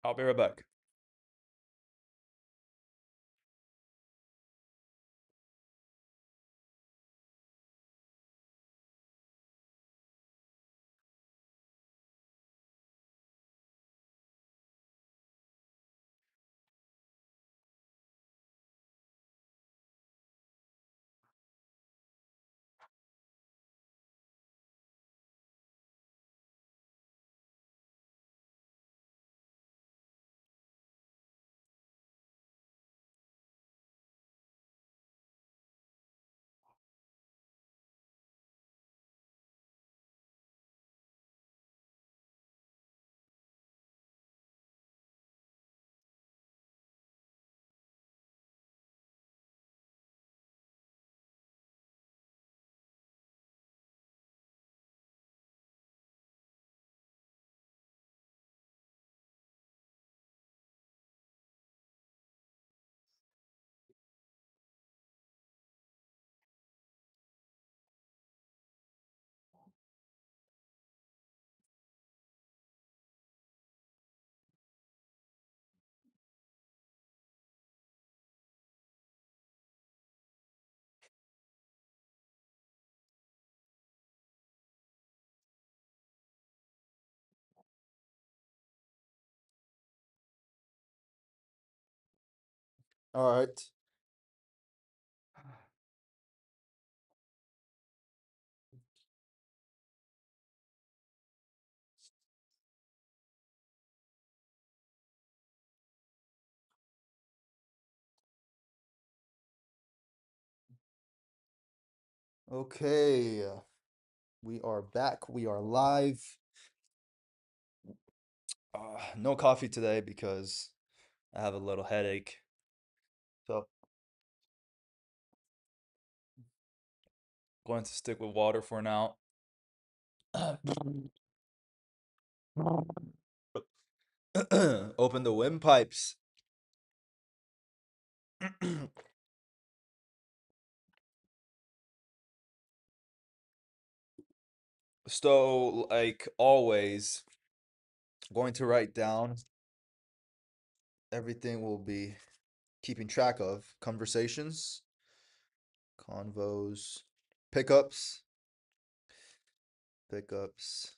I'll be right back. All right. Okay. We are back. We are live. No coffee today because I have a little headache. So, going to stick with water for now. Open the windpipes. So, like always, going to write down everything we'll be keeping track of. Conversations, convos, pickups, pickups,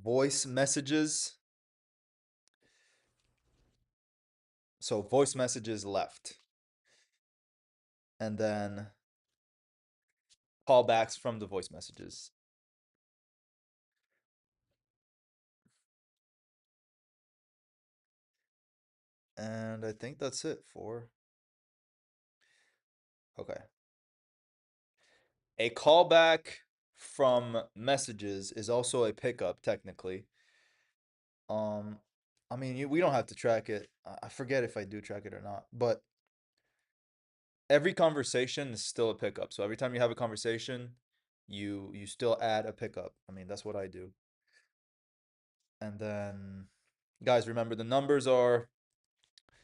voice messages. So, voice messages left. And then callbacks from the voice messages. And I think that's it for. Okay. A callback from messages is also a pickup, technically. Um, I mean, we don't have to track it. I forget if I do track it or not, but every conversation is still a pickup. So every time you have a conversation, you still add a pickup. I mean, that's what I do. And then, guys, remember the numbers are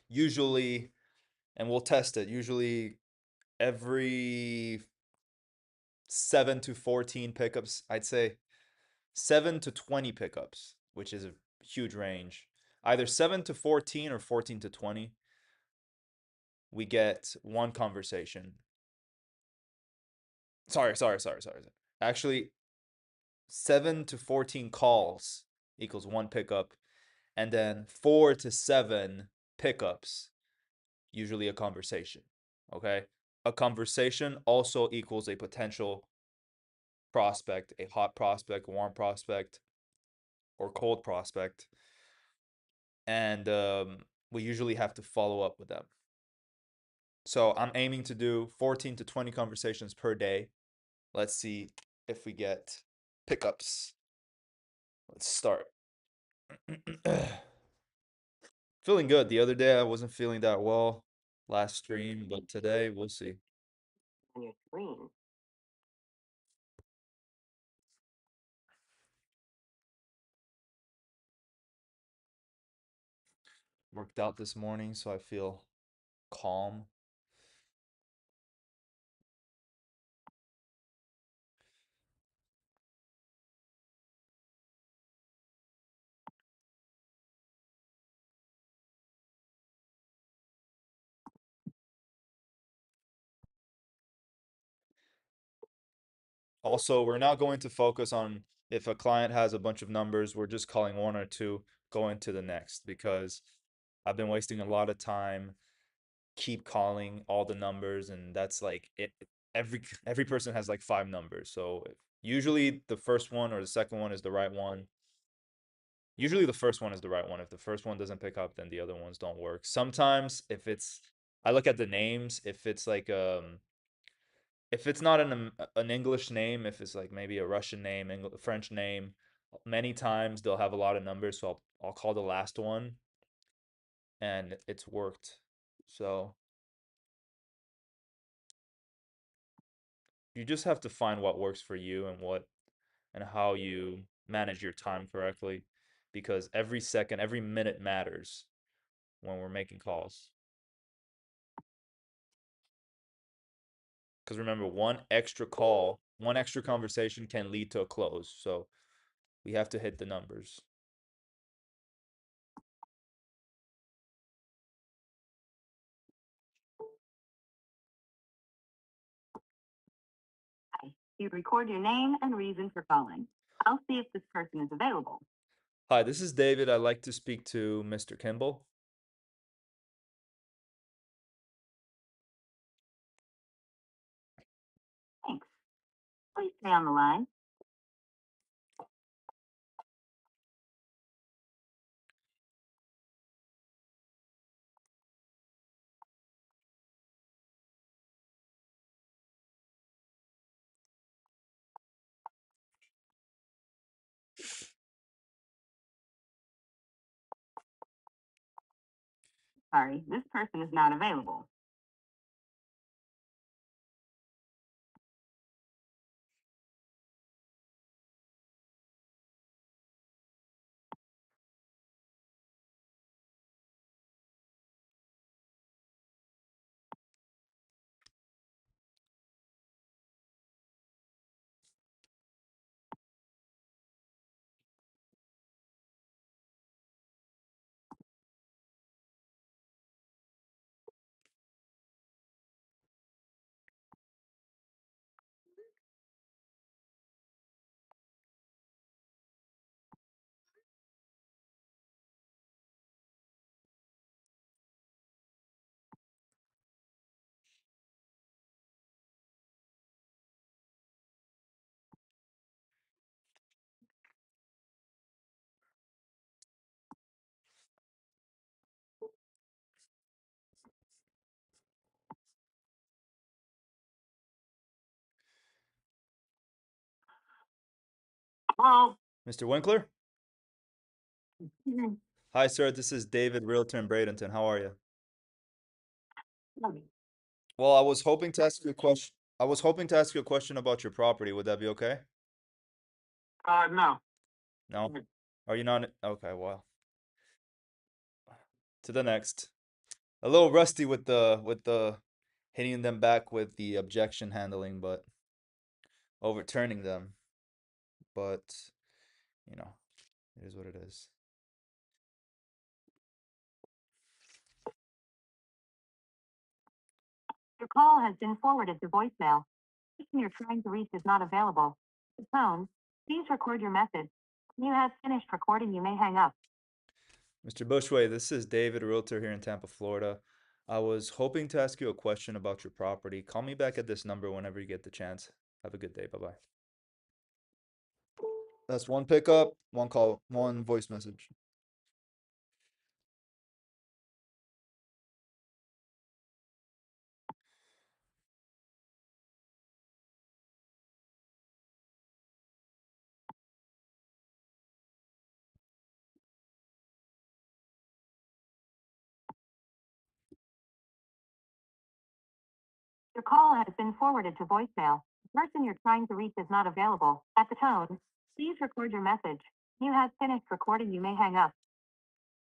usually, and we'll test it, usually every 7 to 14 pickups. I'd say 7 to 20 pickups, which is a huge range. Either 7 to 14 or 14 to 20, we get one conversation. Sorry. Actually, 7 to 14 calls equals one pickup, and then 4 to 7 pickups, usually a conversation. Okay? A conversation also equals a potential prospect, a hot prospect, warm prospect, or cold prospect. And we usually have to follow up with them. So I'm aiming to do 14 to 20 conversations per day. Let's see if we get pickups. Let's start. Feeling good. The other day I wasn't feeling that well last stream, but today we'll see. Worked out this morning, so I feel calm. Also, we're not going to focus on if a client has a bunch of numbers, we're just calling one or two, going to the next because I've been wasting a lot of time keep calling all the numbers and that's like it every person has like five numbers. So usually the first one or the second one is the right one. Usually the first one is the right one. If the first one doesn't pick up, then the other ones don't work. Sometimes if it's I look at the names, if it's not an English name, if it's like maybe a Russian name, French name, many times they'll have a lot of numbers, so I'll call the last one and it's worked. So you just have to find what works for you and how you manage your time correctly because every second, every minute matters when we're making calls. Because remember, one extra call, one extra conversation can lead to a close. So we have to hit the numbers. You record your name and reason for calling. I'll see if this person is available. Hi, this is David. I'd like to speak to Mr. Kimball. Thanks. Please stay on the line. Sorry, this person is not available. Hello. Mr. Winkler? Mhm. Hi, sir. This is David, Realtor in Bradenton. How are you? Well, I was hoping to ask you a question. I was hoping to ask you a question about your property. Would that be okay? No. No? Are you not? Okay, well, to the next. A little rusty with the hitting them back with the objection handling, but overturning them. But, you know, it is what it is. Your call has been forwarded to voicemail. The person you're trying to reach is not available. At the tone, please record your message. When you have finished recording, you may hang up. Mr. Bushway, this is David, Realtor here in Tampa, Florida. I was hoping to ask you a question about your property. Call me back at this number whenever you get the chance. Have a good day. Bye bye. That's one pickup, one call, one voice message. Your call has been forwarded to voicemail. The person you're trying to reach is not available. At the tone, please record your message. When you have finished recording, you may hang up.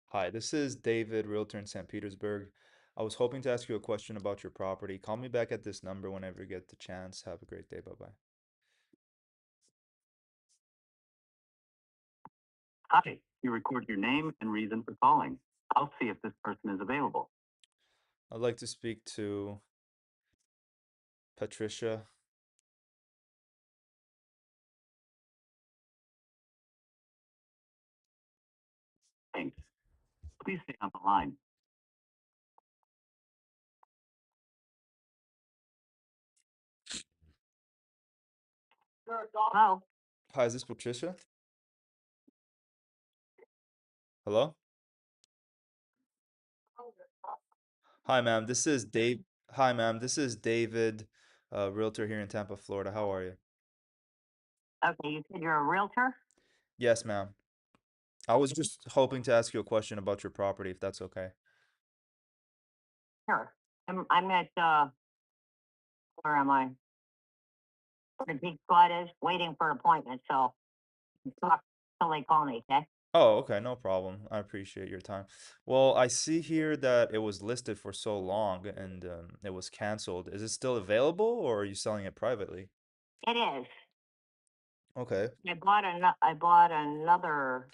Hi, this is David, Realtor in St. Petersburg. I was hoping to ask you a question about your property. Call me back at this number whenever you get the chance. Have a great day. Bye bye. Hi, you record your name and reason for calling. I'll see if this person is available. I'd like to speak to Patricia. Please stay on the line. Hello. Hi, is this Patricia? Hello? Hi, ma'am. This is Dave. Hi, ma'am. This is David, realtor here in Tampa, Florida. How are you? Okay, you said you're a realtor? Yes, ma'am. I was just hoping to ask you a question about your property, if that's okay. Sure. I'm at, where am I? Where the big squad is, waiting for an appointment, so talk till they call me, okay? Oh, okay, no problem. I appreciate your time. Well, I see here that it was listed for so long and it was canceled. Is it still available or are you selling it privately? It is. Okay. I bought another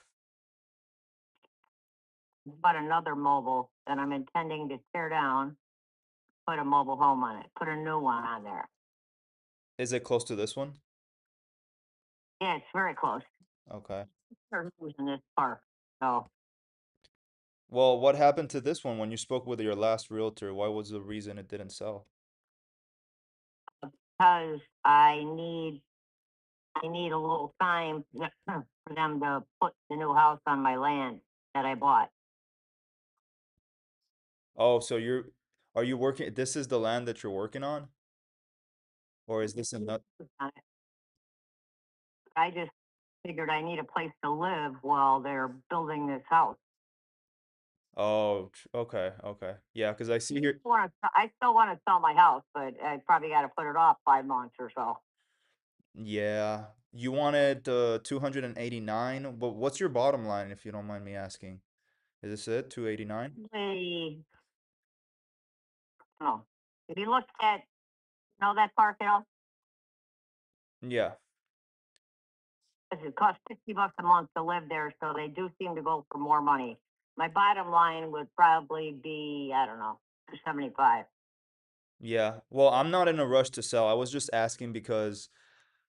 mobile that I'm intending to tear down, put a mobile home on it, put a new one on there. Is it close to this one? Yeah, it's very close. Okay. There's who's in this park, so, Well, what happened to this one when you spoke with your last realtor? Why was the reason it didn't sell? because I need a little time for them to put the new house on my land that I bought. Oh, so are you working, this is the land that you're working on? Or is this another? I just figured I need a place to live while they're building this house. Oh, okay, okay. Yeah, because I see here, I still want to sell my house, but I probably got to put it off 5 months or so. yeah, you wanted 289, but what's your bottom line if you don't mind me asking? Is this it? 289? Hey, no. If you look at, that park, Yeah. it costs $60 a month to live there, so they do seem to go for more money. My bottom line would probably be, I don't know, 275. Yeah. Well, I'm not in a rush to sell. I was just asking because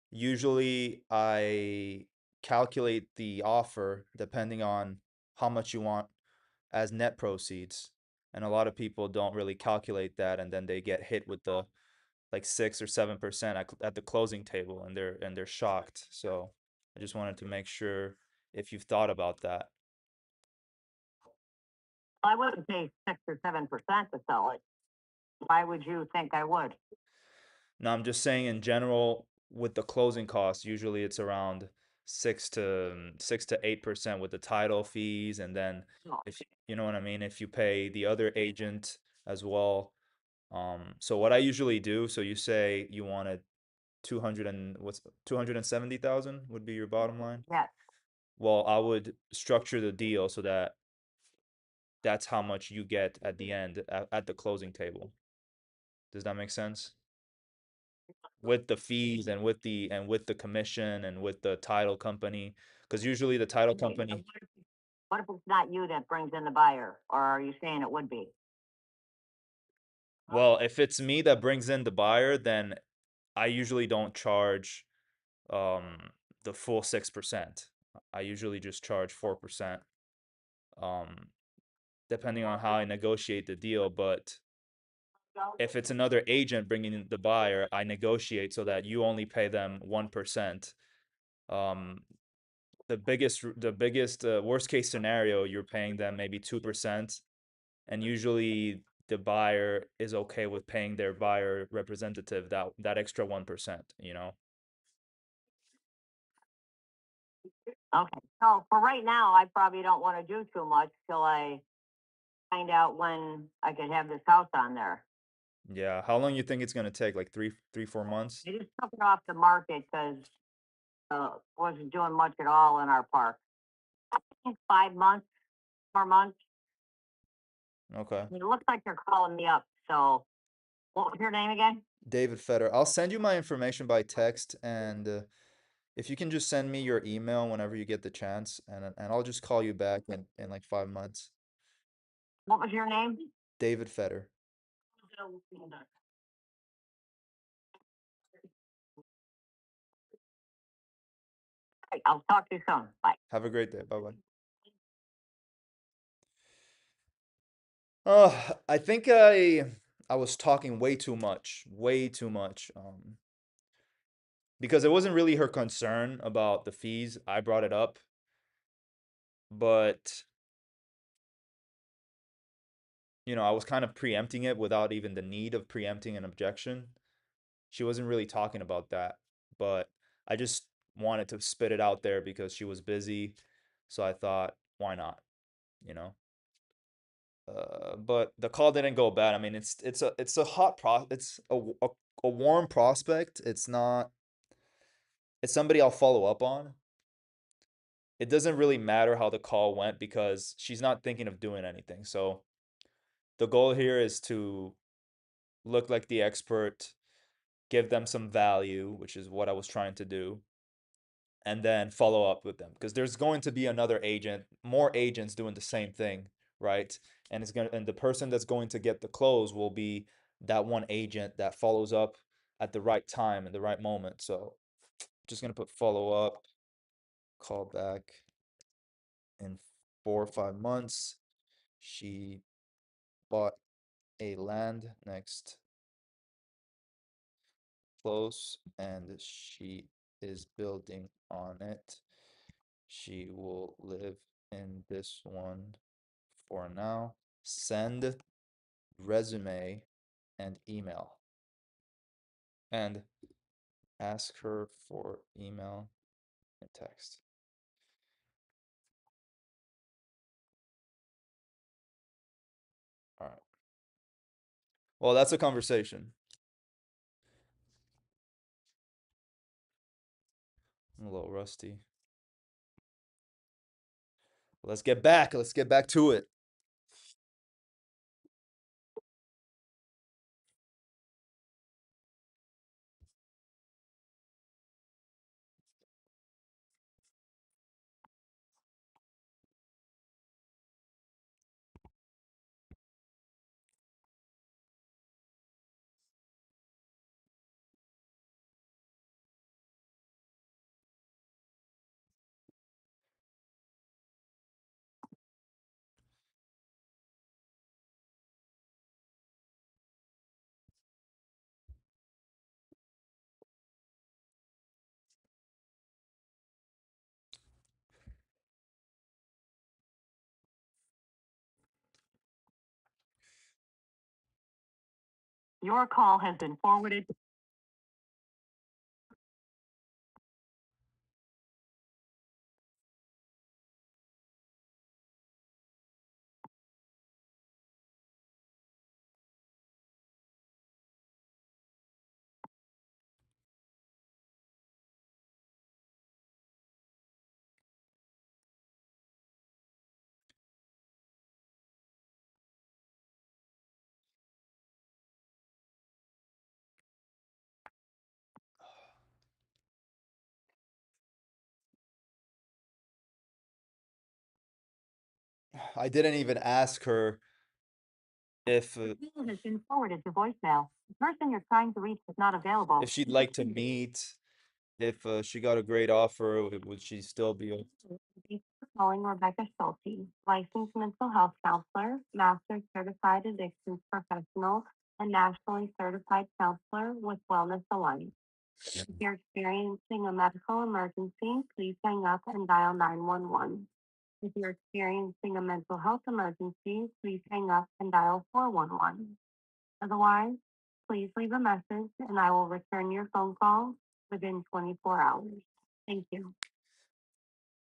usually I calculate the offer depending on how much you want as net proceeds. And a lot of people don't really calculate that and then they get hit with the like 6 or 7% at the closing table and they're shocked. So I just wanted to make sure if you've thought about that. I wouldn't pay 6 or 7% to sell it. Why would you think I would? Now I'm just saying in general with the closing costs, usually it's around 6 to 8% with the title fees, and then No. if you know what I mean, if you pay the other agent as well. So what I usually do, so you say you wanted 200 and what's 270,000 would be your bottom line. Yes. Well, I would structure the deal so that that's how much you get at the end at the closing table. Does that make sense? With the fees and with the commission and with the title company, because usually the title Okay, so company, what if it's not you that brings in the buyer, or are you saying it would be? well, if it's me that brings in the buyer, then I usually don't charge um the full 6%. I usually just charge 4%, um depending on how I negotiate the deal. But if it's another agent bringing in the buyer, I negotiate so that you only pay them 1%. Um, the biggest worst case scenario, you're paying them maybe 2%, and usually the buyer is okay with paying their buyer representative that extra 1%, you know. Okay, so for right now, I probably don't want to do too much till I find out when I can have this house on there. Yeah, how long you think it's gonna take? Like 4 months? I just took it off the market because wasn't doing much at all in our park. I think 5 months, 4 months. Okay. It looks like they're calling me up. So, what was your name again? David Fetter. I'll send you my information by text, and if you can just send me your email whenever you get the chance, and I'll just call you back in like 5 months. What was your name? David Fetter. Right, I'll talk to you soon. Bye. Have a great day. Bye bye. I think I was talking way too much. Because it wasn't really her concern about the fees. I brought it up, but I was kind of preempting it without even the need of preempting an objection. She wasn't really talking about that, but I just wanted to spit it out there because she was busy. So I thought, why not? You know. But the call didn't go bad. I mean, it's a hot it's a warm prospect. It's not. It's somebody I'll follow up on. It doesn't really matter how the call went because she's not thinking of doing anything. So the goal here is to look like the expert, give them some value, which is what I was trying to do, and then follow up with them because there's going to be another agent, more agents doing the same thing, right? And the person that's going to get the close will be that one agent that follows up at the right time and the right moment. So just gonna put follow up, call back in 4 or 5 months. She bought a land next close and she is building on it. She will live in this one for now. Send resume and email. And ask her for email and text. All right. Well, that's a conversation. I'm a little rusty. Let's get back. Let's get back to it. Your call has been forwarded. I didn't even ask her if Call has been forwarded to voicemail. The person you're trying to reach is not available. if she'd like to meet, if she got a great offer, would she still be? Thanks for calling Rebecca Schulte, licensed mental health counselor, master certified addictions professional, and nationally certified counselor with Wellness Alliance. If you're experiencing a medical emergency, please hang up and dial 911. If you're experiencing a mental health emergency, please hang up and dial 411. Otherwise, please leave a message and I will return your phone call within 24 hours. Thank you.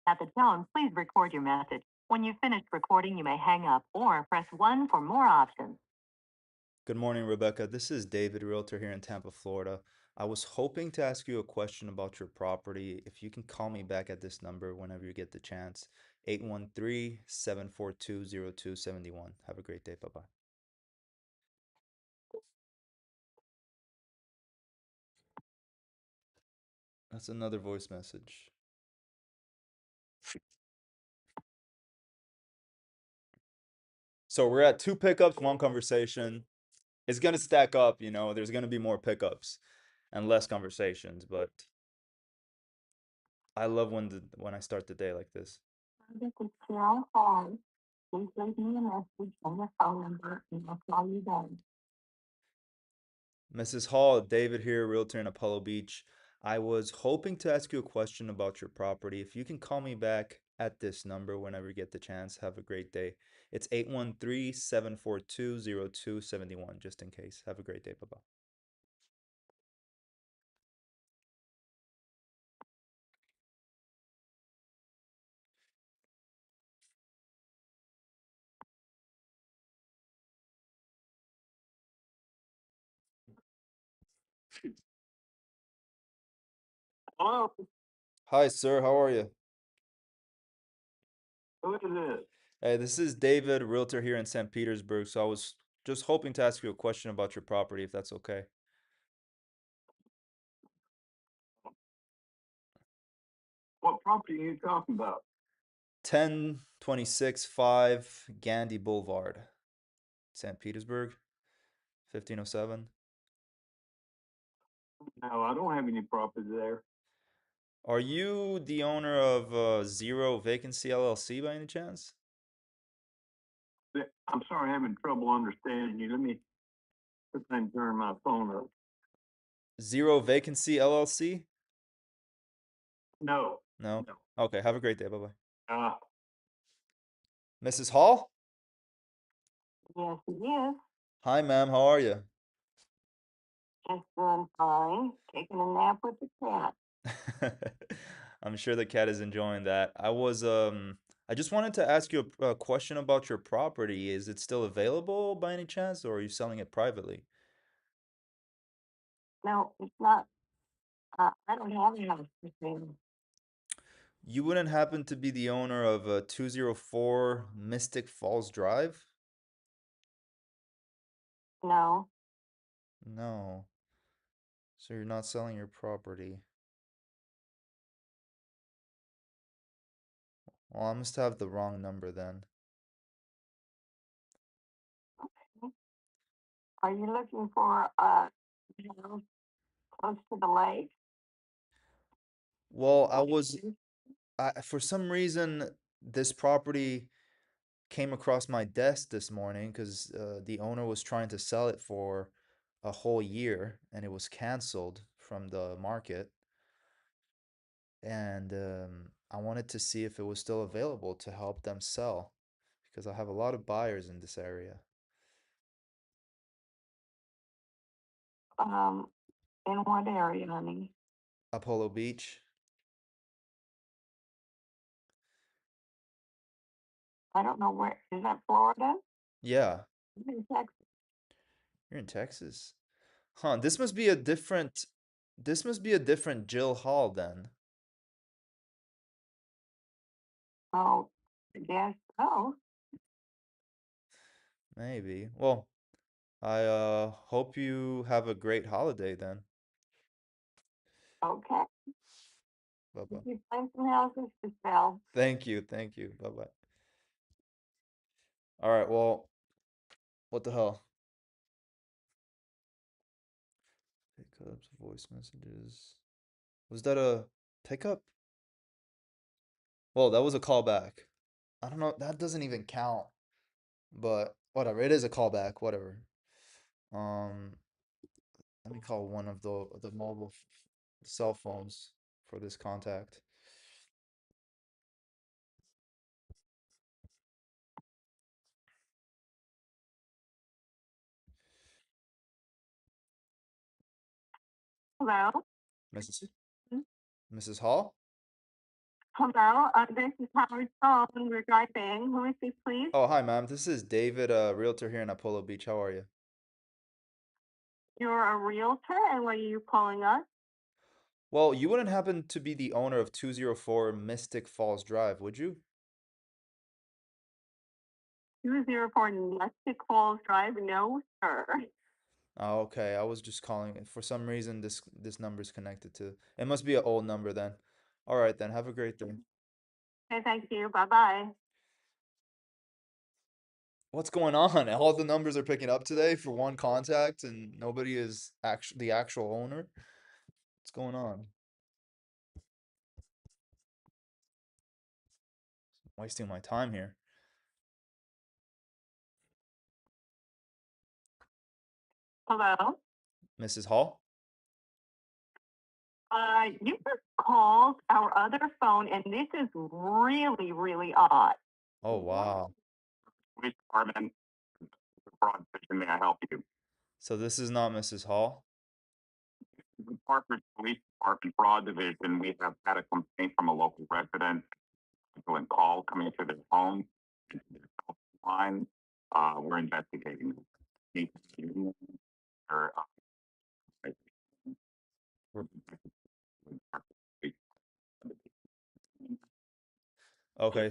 At the tone, please record your message. When you've finished recording, you may hang up or press 1 for more options. Good morning, Rebecca. This is David, realtor here in Tampa, Florida. I was hoping to ask you a question about your property. If you can call me back at this number whenever you get the chance, 813-742-0271. Have a great day. Bye-bye. That's another voice message. So we're at two pickups, one conversation. It's gonna stack up, there's gonna be more pickups and less conversations, but I love when I start the day like this. This is Carol Hall. Please leave me a message and your phone number, and I'll call you back. Mrs. Hall, David here, realtor in Apollo Beach. I was hoping to ask you a question about your property. If you can call me back at this number whenever you get the chance, have a great day. It's 813-742-0271, just in case. Have a great day. Bye-bye. Hello, Hi, sir. How are you? who is this? Hey, this is David, realtor here in St. Petersburg. So I was just hoping to ask you a question about your property, if that's okay. What property are you talking about? 1026 5 Gandhi Boulevard, St. Petersburg, 1507. No, I don't have any property there. Are you the owner of Zero Vacancy LLC by any chance? I'm sorry, I'm having trouble understanding you. Let me turn my phone up. Zero Vacancy LLC? No, No? no. Okay, have a great day. Bye-bye. Uh, Mrs. Hall? yes, it is. Hi, ma'am. How are you? Just doing fine. Taking a nap with the cat. I'm sure the cat is enjoying that. I just wanted to ask you a question about your property. Is it still available by any chance, or are you selling it privately? No, it's not. I don't have a house for sale. You wouldn't happen to be the owner of 204 Mystic Falls Drive? No. No. So you're not selling your property. Well, I must have the wrong number then. Are you looking for house close to the lake? Well, for some reason, this property came across my desk this morning because the owner was trying to sell it for a whole year and it was canceled from the market. And I wanted to see if it was still available to help them sell because I have a lot of buyers in this area. Um, in what area, honey? Apollo Beach? I don't know where. Is that Florida? Yeah, I'm in Texas. you're in Texas. Huh, this must be a different Jill Hall then. Oh, I guess so. Maybe. Well, I hope you have a great holiday then. Okay. Bye bye. You find some houses to sell. Thank you, thank you. Bye bye. All right, well, what the hell? Pickups, voice messages. Was that a pickup? Well, that was a callback. I don't know, that doesn't even count, but whatever. It is a callback, whatever. Um, Let me call one of the mobile cell phones for this contact. Hello? Mrs. Mrs. Hall? Hello, this is Howard Phone. We're driving. Who is this, please? Oh, hi, ma'am. This is David, realtor here in Apollo Beach. How are you? You're a realtor, and where are you calling us? Well, you wouldn't happen to be the owner of 204 Mystic Falls Drive, would you? 204 Mystic Falls Drive? No, sir. Oh, okay. I was just calling it. For some reason, this number's connected to. It must be an old number then. All right then. Have a great day. Okay, thank you. Bye-bye. What's going on? All the numbers are picking up today for one contact, and nobody is actually the actual owner. What's going on? Wasting my time here. Hello? Mrs. Hall? You just called our other phone, and this is really, really odd. Oh, wow. Police department, fraud station, may I help you? So this is not Mrs. Hall? The Parker Police Department Fraud Division, we have had a complaint from a local resident, and call coming to their home, into their cell phone line. We're investigating. Need to- or, Okay,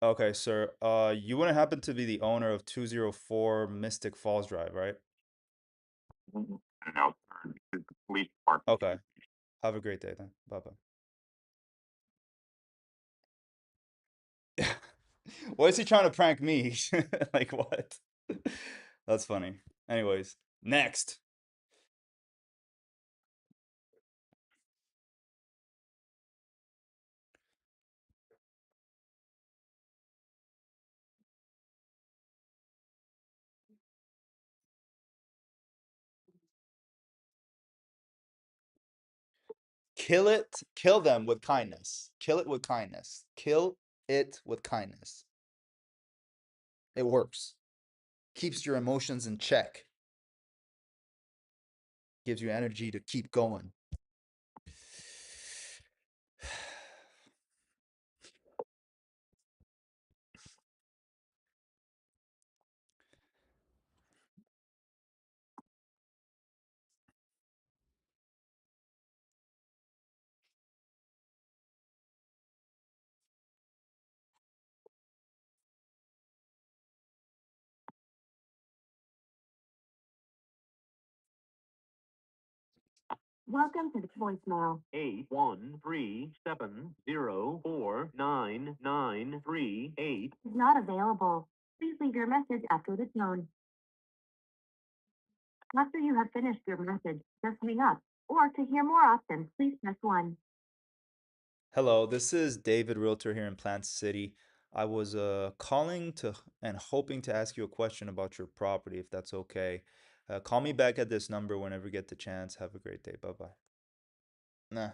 okay, sir. You wouldn't happen to be the owner of 204 Mystic Falls Drive, right? No, sir, this is the police department. Okay. Have a great day then. Bye-bye. What is he trying to prank me? Like what? That's funny. Anyways, next. Kill them with kindness. Kill it with kindness. Kill it with kindness. It works. Keeps your emotions in check. Gives you energy to keep going. Welcome to the voicemail. 813-704-9938 is not available. Please leave your message after the tone. After you have finished your message, just hang up. Or to hear more options, please press 1. Hello, this is David Realtor here in Plant City. I was calling to and hoping to ask you a question about your property, if that's okay. Call me back at this number whenever you get the chance. Have a great day. Bye bye. Nah,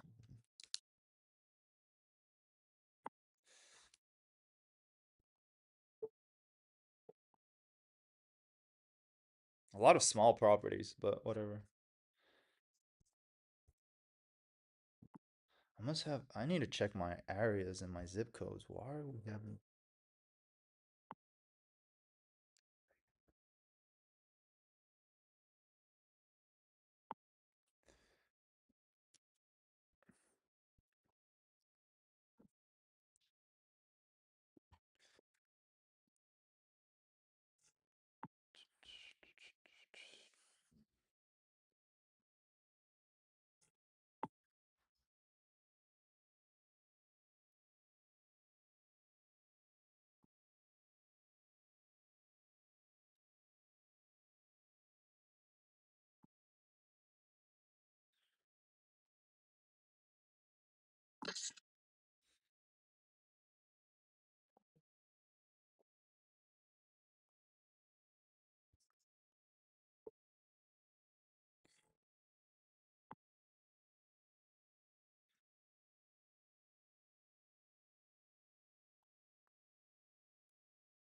a lot of small properties, but whatever. I need to check my areas and my zip codes. Why are we having?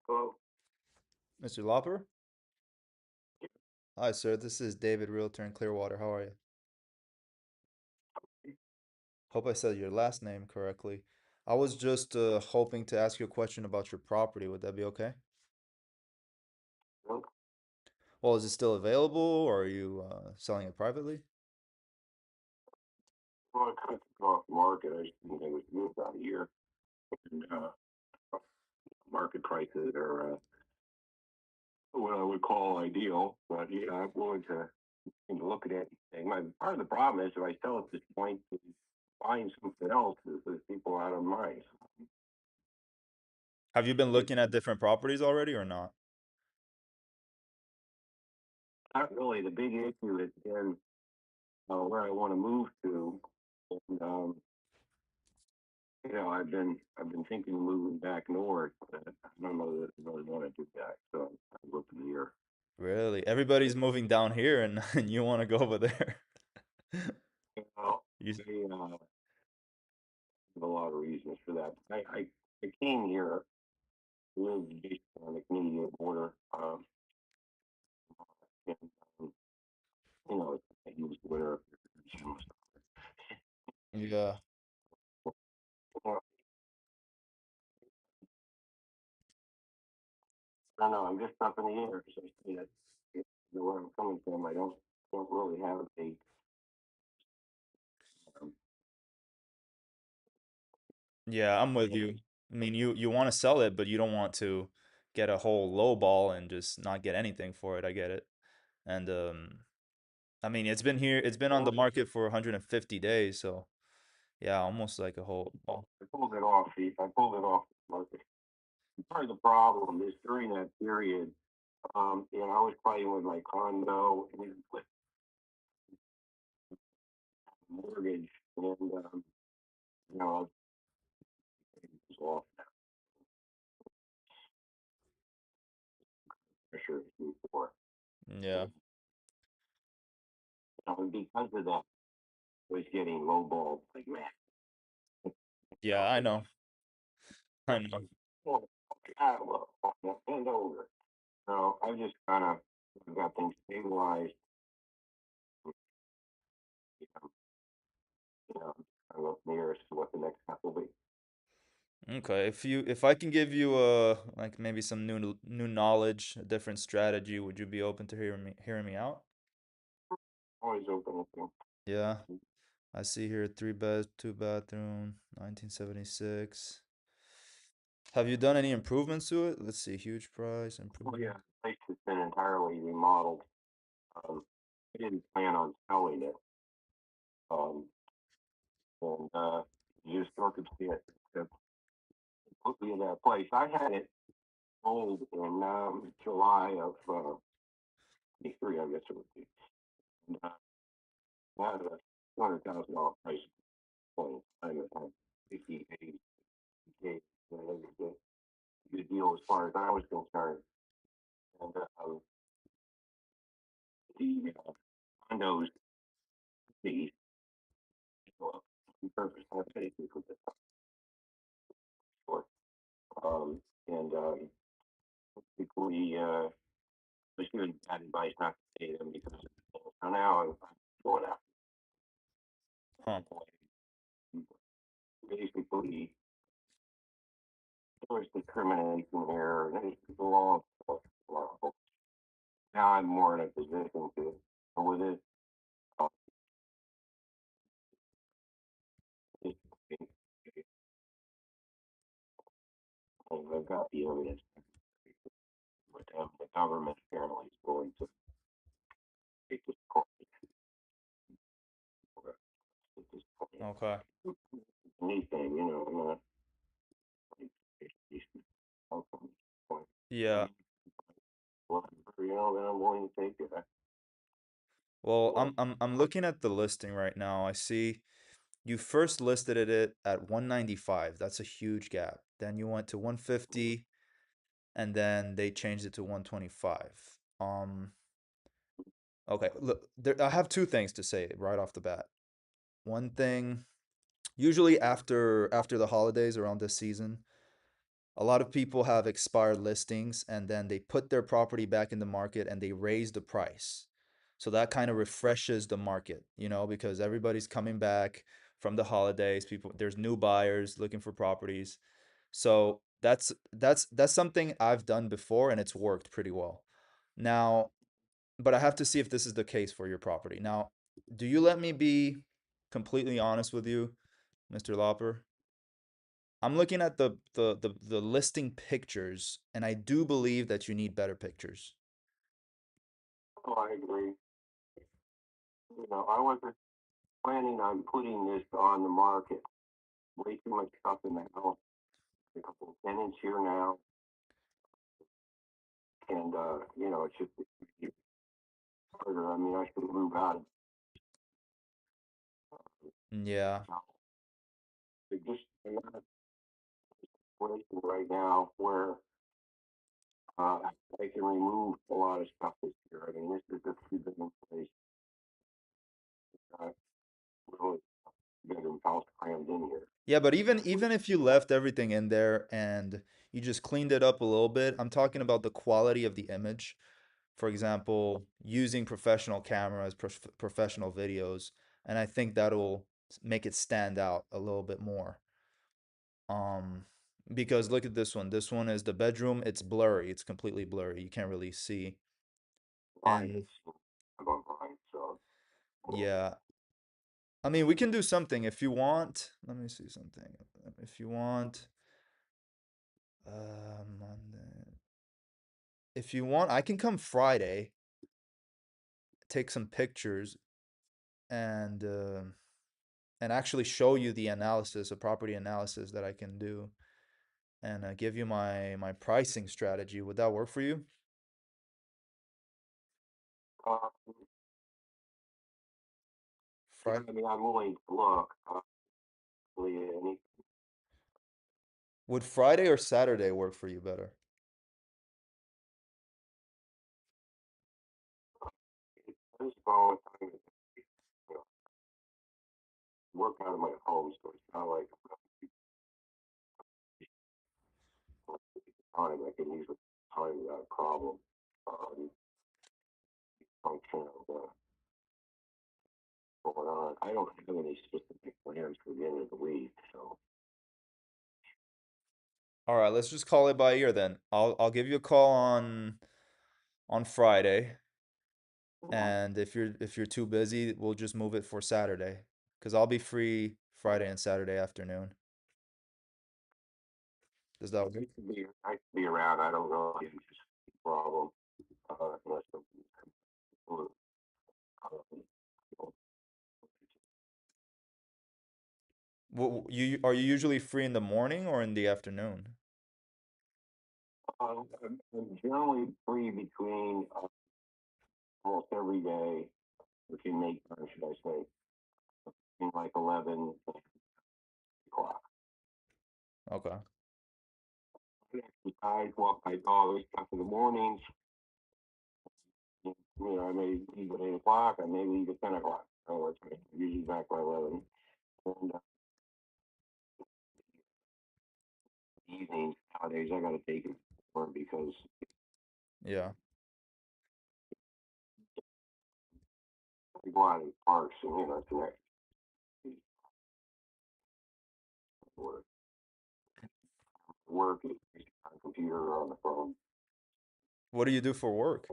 Hello. Mr. Lauper? Hi, sir. This is David Realtor in Clearwater. How are you? Hope I said your last name correctly. I was just hoping to ask you a question about your property. Would that be okay? Well, Well, is it still available or are you selling it privately? I cut the off market. I think it was moved out a year. And, market prices are what I would call ideal, but yeah, I'm willing to look at anything. My part of the problem is if I sell at this point, buying something else is people out of mind. Have you been It's looking at different properties already or not? not really the big issue. Has been where I want to move to, and I've been thinking of moving back north, but I don't know that I really want to do that. So I'm looking here. Really? Everybody's moving down here and, and you want to go over there. Well, You, they have a lot of reasons for that. I came here, lived basically on the Canadian border, and you know, it's a huge winter. yeah. Well, I don't know. I'm just up in the air because I see that where I'm coming from. I don't really have a um, Yeah, I'm with you. I mean, you want to sell it, but you don't want to get a whole low ball and just not get anything for it. I get it. And I mean, it's been on the market for 150 days, so yeah, almost like a whole. Oh, I pulled it off. I pulled it off the market. Part of the problem is during that period, I was fighting with my condo and with mortgage, and I was off pressure to move forward. yeah, And because of that, I was getting lowballed like man. yeah, I know, I know. Oh, God, well, bend over. So I just kind of got things stabilized. I look near as to what the next step will be. Okay, if I can give you like maybe some new knowledge, a different strategy, would you be open to hearing me out? Always open with them. Yeah, I see here 3 bed, 2 bathroom, 1976. Have you done any improvements to it? Let's see, huge price Oh yeah, improvement. the place has been entirely remodeled. Um, I didn't plan on selling it. Um, and you just sort of see it put me in that place. I had it sold in July of 23, I guess it would be. And I had a $200,000 price point. I'm at 58, K. It was a good deal as far as I was concerned. And the condos, the purpose, I basically short. And basically, was given bad advice not to pay them because of the so now I'm going out. Huh. Basically, there was discrimination here, and the law. Now I'm more in a position to deal with it. Uh, I've got the evidence, but the government apparently is going to take this court at this point. Okay. Anything, I'm not outcome. Yeah. Well, then I'm willing to take it. Well, I'm looking at the listing right now. I see you first listed it at 195. That's a huge gap. Then you went to 150 and then they changed it to 125. Okay, look, I have two things to say right off the bat. One thing, usually after the holidays around this season, a lot of people have expired listings and then they put their property back in the market and they raise the price. So that kind of refreshes the market, because everybody's coming back from the holidays. There's new buyers looking for properties. So that's something I've done before and it's worked pretty well. Now, but I have to see if this is the case for your property. Now, do you let me be completely honest with you, Mr. Lopper? I'm looking at the listing pictures, and I do believe that you need better pictures. Oh, I agree. I wasn't planning on putting this on the market. Way too much stuff in the house. A couple of tenants here now, and it's just harder. I mean, I should move out of Yeah. town. Just I'm not in a situation right now where I can remove a lot of stuff this year. I mean, this is just too big in place. Uh, really bedroom house crammed in here. Yeah, but even if you left everything in there and you just cleaned it up a little bit, I'm talking about the quality of the image. For example, using professional cameras, professional videos, and I think that'll make it stand out a little bit more. Um, because look at this one. This one is the bedroom. It's blurry. It's completely blurry. You can't really see. Mine And is about mine, so yeah, I mean, we can do something if you want. Let me see something. If you want, Monday. If you want, I can come Friday, take some pictures, and and actually show you the analysis, a property analysis that I can do, and give you my pricing strategy. Would that work for you? uh, yeah, Friday? I mean, I'm willing to look. Really, any Would Friday or Saturday work for you better? this is all the time, you know, work out of my home, so it's not like time. I can use the time without a problem. Function of going on. I don't have any specific plans for the end of the week, so All right, let's just call it by ear then. I'll give you a call on Friday, and if you're too busy, we'll just move it for Saturday, because I'll be free Friday and Saturday afternoon. Does that work? I could be around. I don't know if it's a problem unless You are you usually free in the morning or in the afternoon? I'm generally free between almost every day, between make time, should I say, between like 11 o'clock. Okay. I exercise, walk my dog, wake up in the mornings. You know, I may leave at 8 o'clock, I may leave at 10 o'clock. So it's usually back by 11. And evenings, nowadays, I got to take it for because Yeah. we go out in parks and, you know, it's an exercise work. Work is on the computer or on the phone. What do you do for work?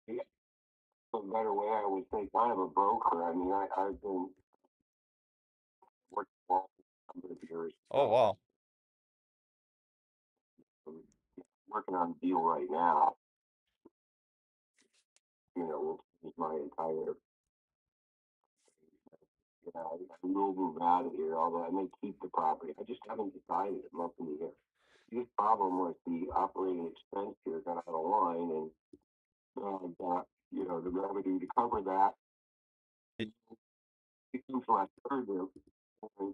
Yeah, a better way, I would say, kind of a broker. I mean, I've been working for a number of years. Oh, wow. I'm working on a deal right now. You know, will change my entire. You know, I will move out of here, although I may keep the property. I just haven't decided. I'm up in the air. The problem was the operating expense here got out of line, and you know, the revenue to cover that Y- becomes less urgent. And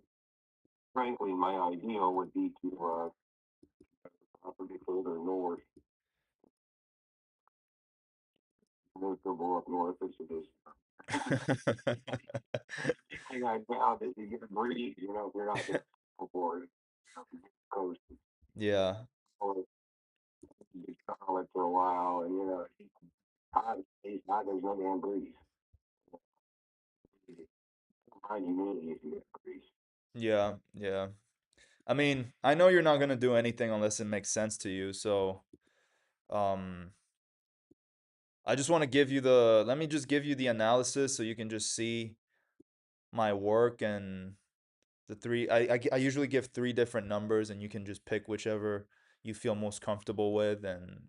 frankly, my ideal would be to property further north, miserable up north as it is. Thing I found is you get a breeze, you know, if you're not there before it, coast, Yeah. or you get solid for a while, and you know, hot, it's hot, there's no damn breeze. High humidity if you get a breeze. Yeah. Yeah. I mean, I know you're not gonna do anything unless it makes sense to you, so um I just want to give you let me just give you the analysis so you can just see my work and the three I usually give three different numbers and you can just pick whichever you feel most comfortable with, and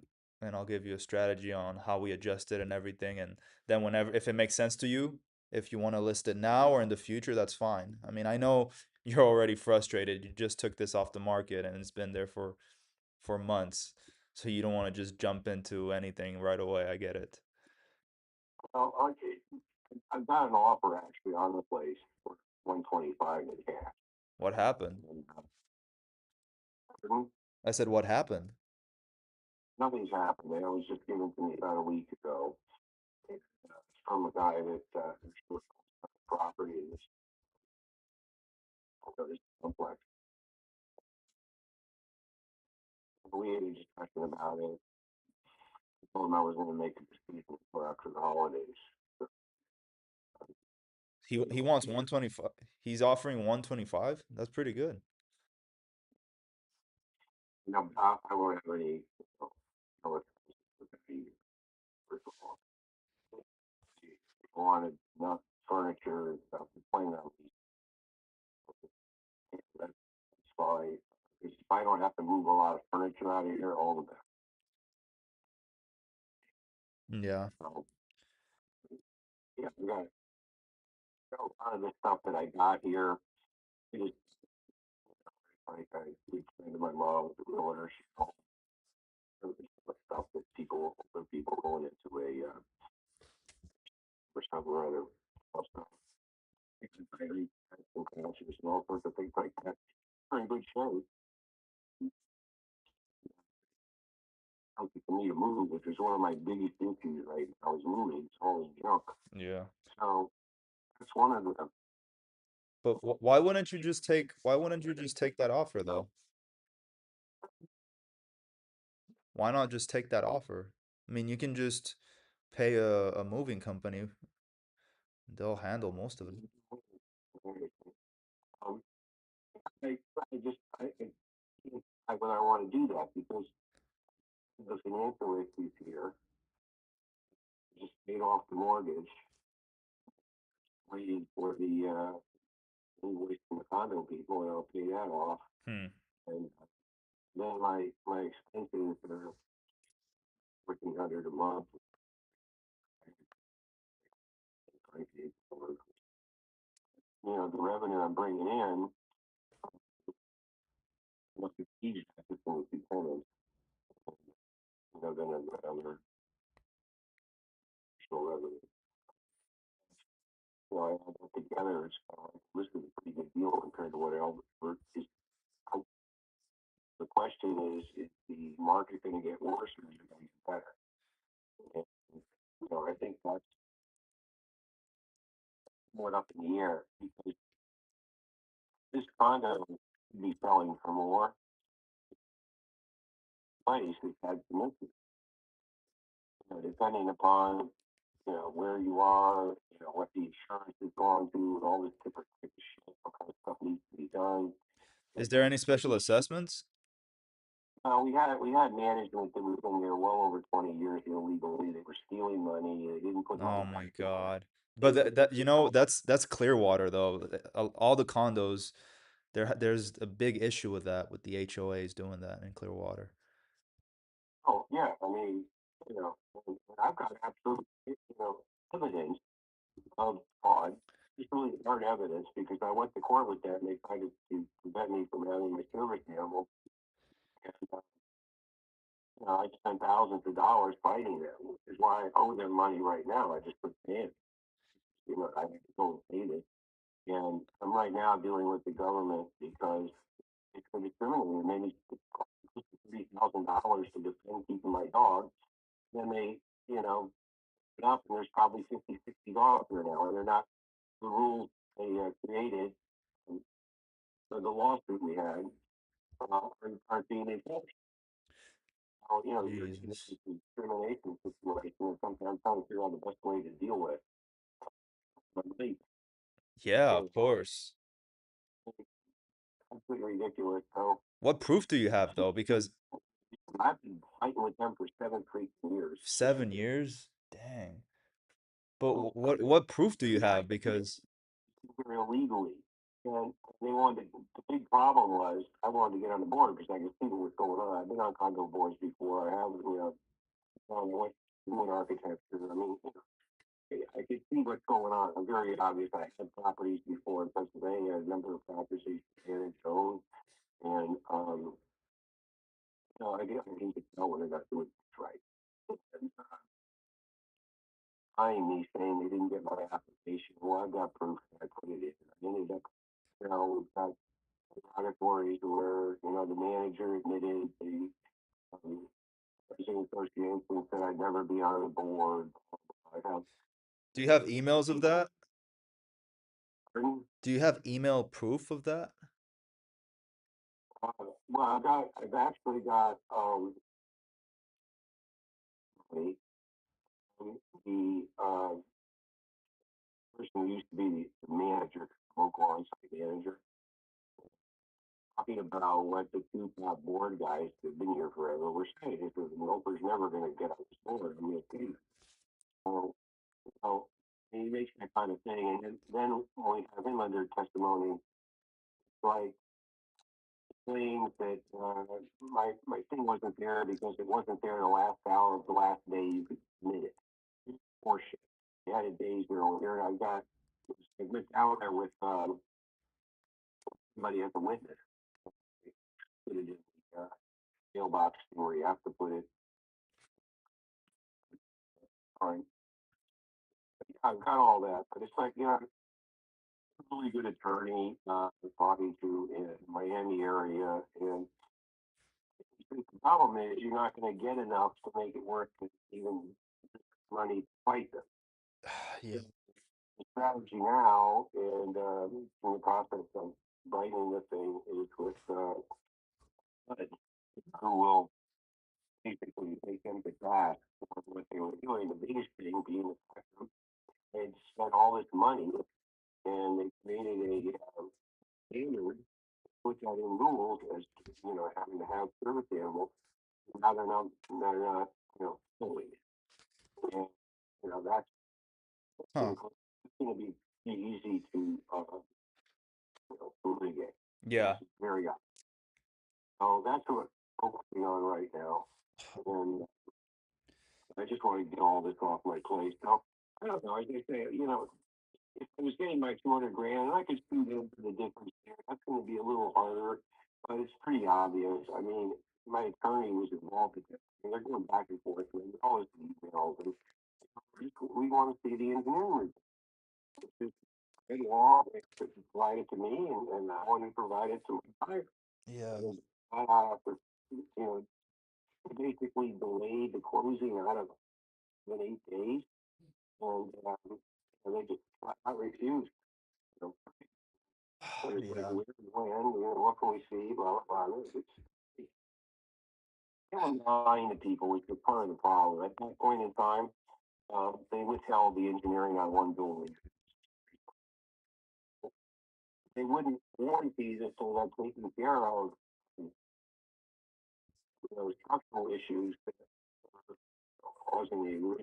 I'll give you a strategy on how we adjust it and everything, and then whenever if it makes sense to you, if you want to list it now or in the future, that's fine. I mean, I know you're already frustrated. You just took this off the market and it's been there for months. So you don't want to just jump into anything right away. I get it. Well, I got an offer actually on the place for 125 in cash. What happened? And, I said, what happened? Nothing's happened. It was just given to me about a week ago. It's from a guy that insured property in this complex. We had a discussion about it. I told him I was going to make a decision for after the holidays. He wants 125. He's offering 125. That's pretty good. Now, I won't have any, no first of all. He wanted enough furniture and stuff to plan on these. That's fine. If I don't have to move a lot of furniture out of here, all the better. Yeah. So, yeah, we got a lot of the stuff that I got here. It is like I explained to my mom, the realtor, she told me stuff that other people going into a, for some or other, stuff. And all sorts of things like that. They're in good shape. Something for me to move, which is one of my biggest issues right now is moving. It's all this junk. Yeah. So that's one of them. But why wouldn't you just take that offer though? Why not just take that offer? I mean, you can just pay a moving company. They'll handle most of it. Um, I just when I want to do that because the financial issues here just paid off the mortgage, waiting for the invoice from the condo people, and I'll pay that off. Hmm. And then my expenses are 1,400 a month. The revenue I'm bringing in must exceed that just from the two tenants. Then I've got other additional revenue. I add that together, this is a pretty good deal compared to what Elbert is. The question is the market going to get worse or is it going to get better? And, I think that's more up in the air because this condo should be selling for more. Place has had some interest, depending upon where you are, what the insurance is going to, and all this different type of shit, what kind of stuff needs to be done. Is there any special assessments? We had management that was in there well over 20 years illegally. They were stealing money. They didn't put money Oh back my in. God. But that's Clearwater though. All the condos, there's a big issue with that, with the HOAs doing that in Clearwater. Oh yeah, I mean, I've got absolute, evidence of fraud. Just really hard evidence because I went to court with that and they tried to prevent me from having my service animal. And I spent thousands of dollars fighting them, which is why I owe them money right now. I just put it in. I have to go and pay this. And I'm right now dealing with the government because it's going to be criminal. It made me $3,000 to defend keeping my dog. Then they, up and there's probably 50, 60 dogs there now, and they're not the rules they created for the lawsuit we had aren't being enforced. So, you're in this Jesus. discrimination situation, and sometimes I'm trying to figure out the best way to deal with. But it's Yeah, of course. completely ridiculous. So What proof do you have though? Because I've been fighting with them for 7 freaking years. 7 years? Dang. But So, what proof do you have? Because here illegally. And they wanted the big problem was I wanted to get on the board because I could see what was going on. I've been on condo boards before. I have, I went doing architecture. I mean, I could see what's going on. I'm very obvious. I had properties before in Pennsylvania, a number of properties and owned, and I didn't tell when they're not doing this right. And behind me saying they didn't get my application. Well, I've got proof that I put it in. I ended up, got derogatory where, the manager admitted the President Association said I'd never be on the board. I have, Do you have emails of that? pardon? Do you have email proof of that? Well, I've actually got, the, the person who used to be the manager, local on-site manager, talking about what the two top board guys that have been here forever were saying. He says, Noper's never going to get on this board. I mean, it's, so, so he makes that kind of thing. And then when we have him under testimony, like, saying that my thing wasn't there because it wasn't there the last hour of the last day you could submit it. Horseshit. You had a days earlier. I went down there with somebody as a witness. Put it in the mailbox where you have to put it on. I've got all that, but it's like, a really good attorney talking to in Miami area, and the problem is you're not going to get enough to make it worth it, even money to fight them. Yeah. The strategy now, and in the process of writing the thing, is with Bud, who will basically take them to task for what they were doing. The biggest thing being the fact that they'd spent all this money and they created a standard, put that in rules as to, having to have service animals. Now they're not, fully. And, that's Huh. going to be pretty easy to, to litigate. Yeah. It's very good. So that's what I'm focusing on right now. And I just want to get all this off my plate. So, I don't know. I just say, if I was getting my 200 grand and I could sue them for the difference there, that's going to be a little harder, but it's pretty obvious. I mean, my attorney was involved in it. I mean, they're going back and forth with all this emails, and we want to see the engineering report. It's just very long. They provide it to me, and I want to provide it to my buyer. Yeah. And I have to, basically delayed the closing out of 8 days, and they just flat out refused. You know, it's like, Yeah. when, what can we see, blah, blah, blah. It's lying to people, which is part of the problem. At that point in time, they withheld the engineering on one building. They wouldn't warranty this until they're taking care of structural issues that are causing the roof.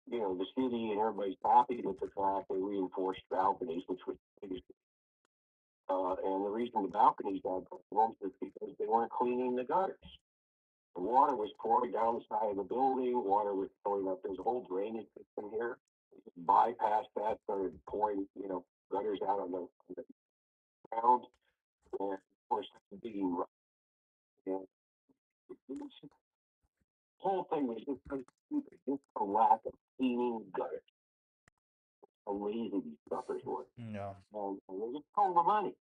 The city and everybody's happy with the fact they reinforced balconies, which was the biggest. And the reason the balconies had problems is because they weren't cleaning the gutters. The water was pouring down the side of the building. Water was pouring up. There's a whole drainage system here. They just bypassed that, started pouring, gutters out on the ground. And of course, that's a digging. And the whole thing was just so stupid. Just a lack of cleaning gutters. How lazy these suckers were. Yeah. And they just stole the money.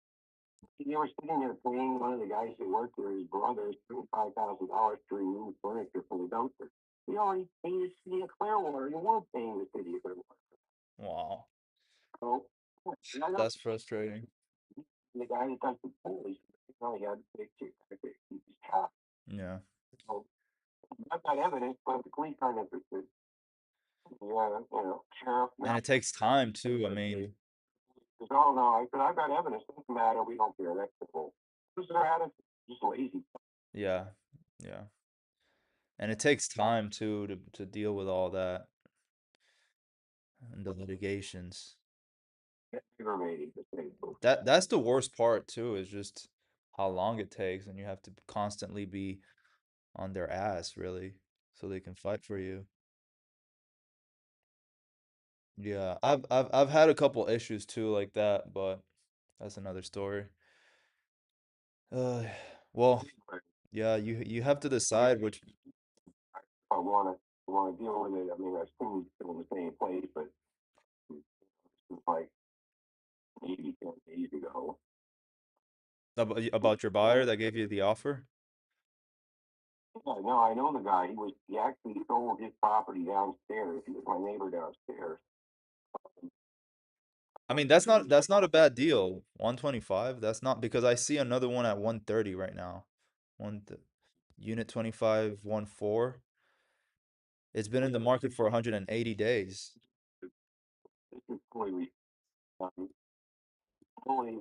They were sitting there paying one of the guys who worked there, his brother, $25,000 to remove furniture from the dumpster. He already paid the city of Clearwater. You weren't paying the city of Clearwater. Wow. So, That's frustrating. the guy that does the police, he had to keep his job. Yeah. So, I've got evidence, but the police aren't interested. Yeah, sheriff. And it takes time too. I mean, Oh no, I said I've got evidence. Doesn't matter. We don't care. That's simple. Who's their attitude? Just lazy. yeah. Yeah. And it takes time too to deal with all that and the litigations. Aggravating to say. That's the worst part too, is just how long it takes, and you have to constantly be on their ass really so they can fight for you. Yeah, I've had a couple issues too like that, but that's another story. Uh, well, yeah, you have to decide which. I want to deal with it. I mean, I still still in the same place, but it's like maybe 10 days ago. About your buyer that gave you the offer? Yeah, no, I know the guy. He actually sold his property downstairs. He was my neighbor downstairs. I mean, that's not a bad deal. 125, that's not because I see another one at 130 right now. One th unit 25 1.4. It's been in the market for 180 days. This is um, fully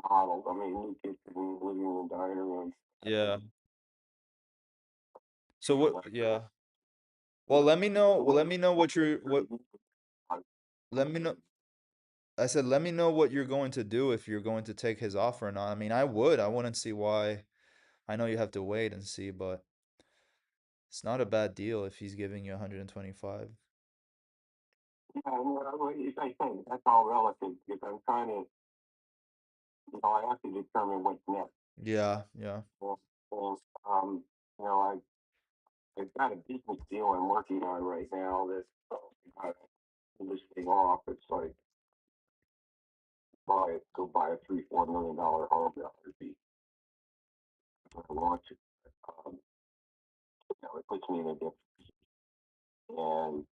modeled. I mean, new kitchen, living room, dining room. Yeah. So You know, what, like, yeah. Well, let me know, the well, way let me know what you're what let me know I said let me know what you're going to do if you're going to take his offer or not. I mean, I would. I wouldn't see why. I know you have to wait and see, but it's not a bad deal if he's giving you 125. yeah, it's I think that's all relative because I'm trying to, I have to determine what's next. Yeah, yeah. And you know, I've got a business deal I'm working on right now that I pull this thing off. It's like go buy a $3-4 million home that would be I launch it. Um, it puts me in a different and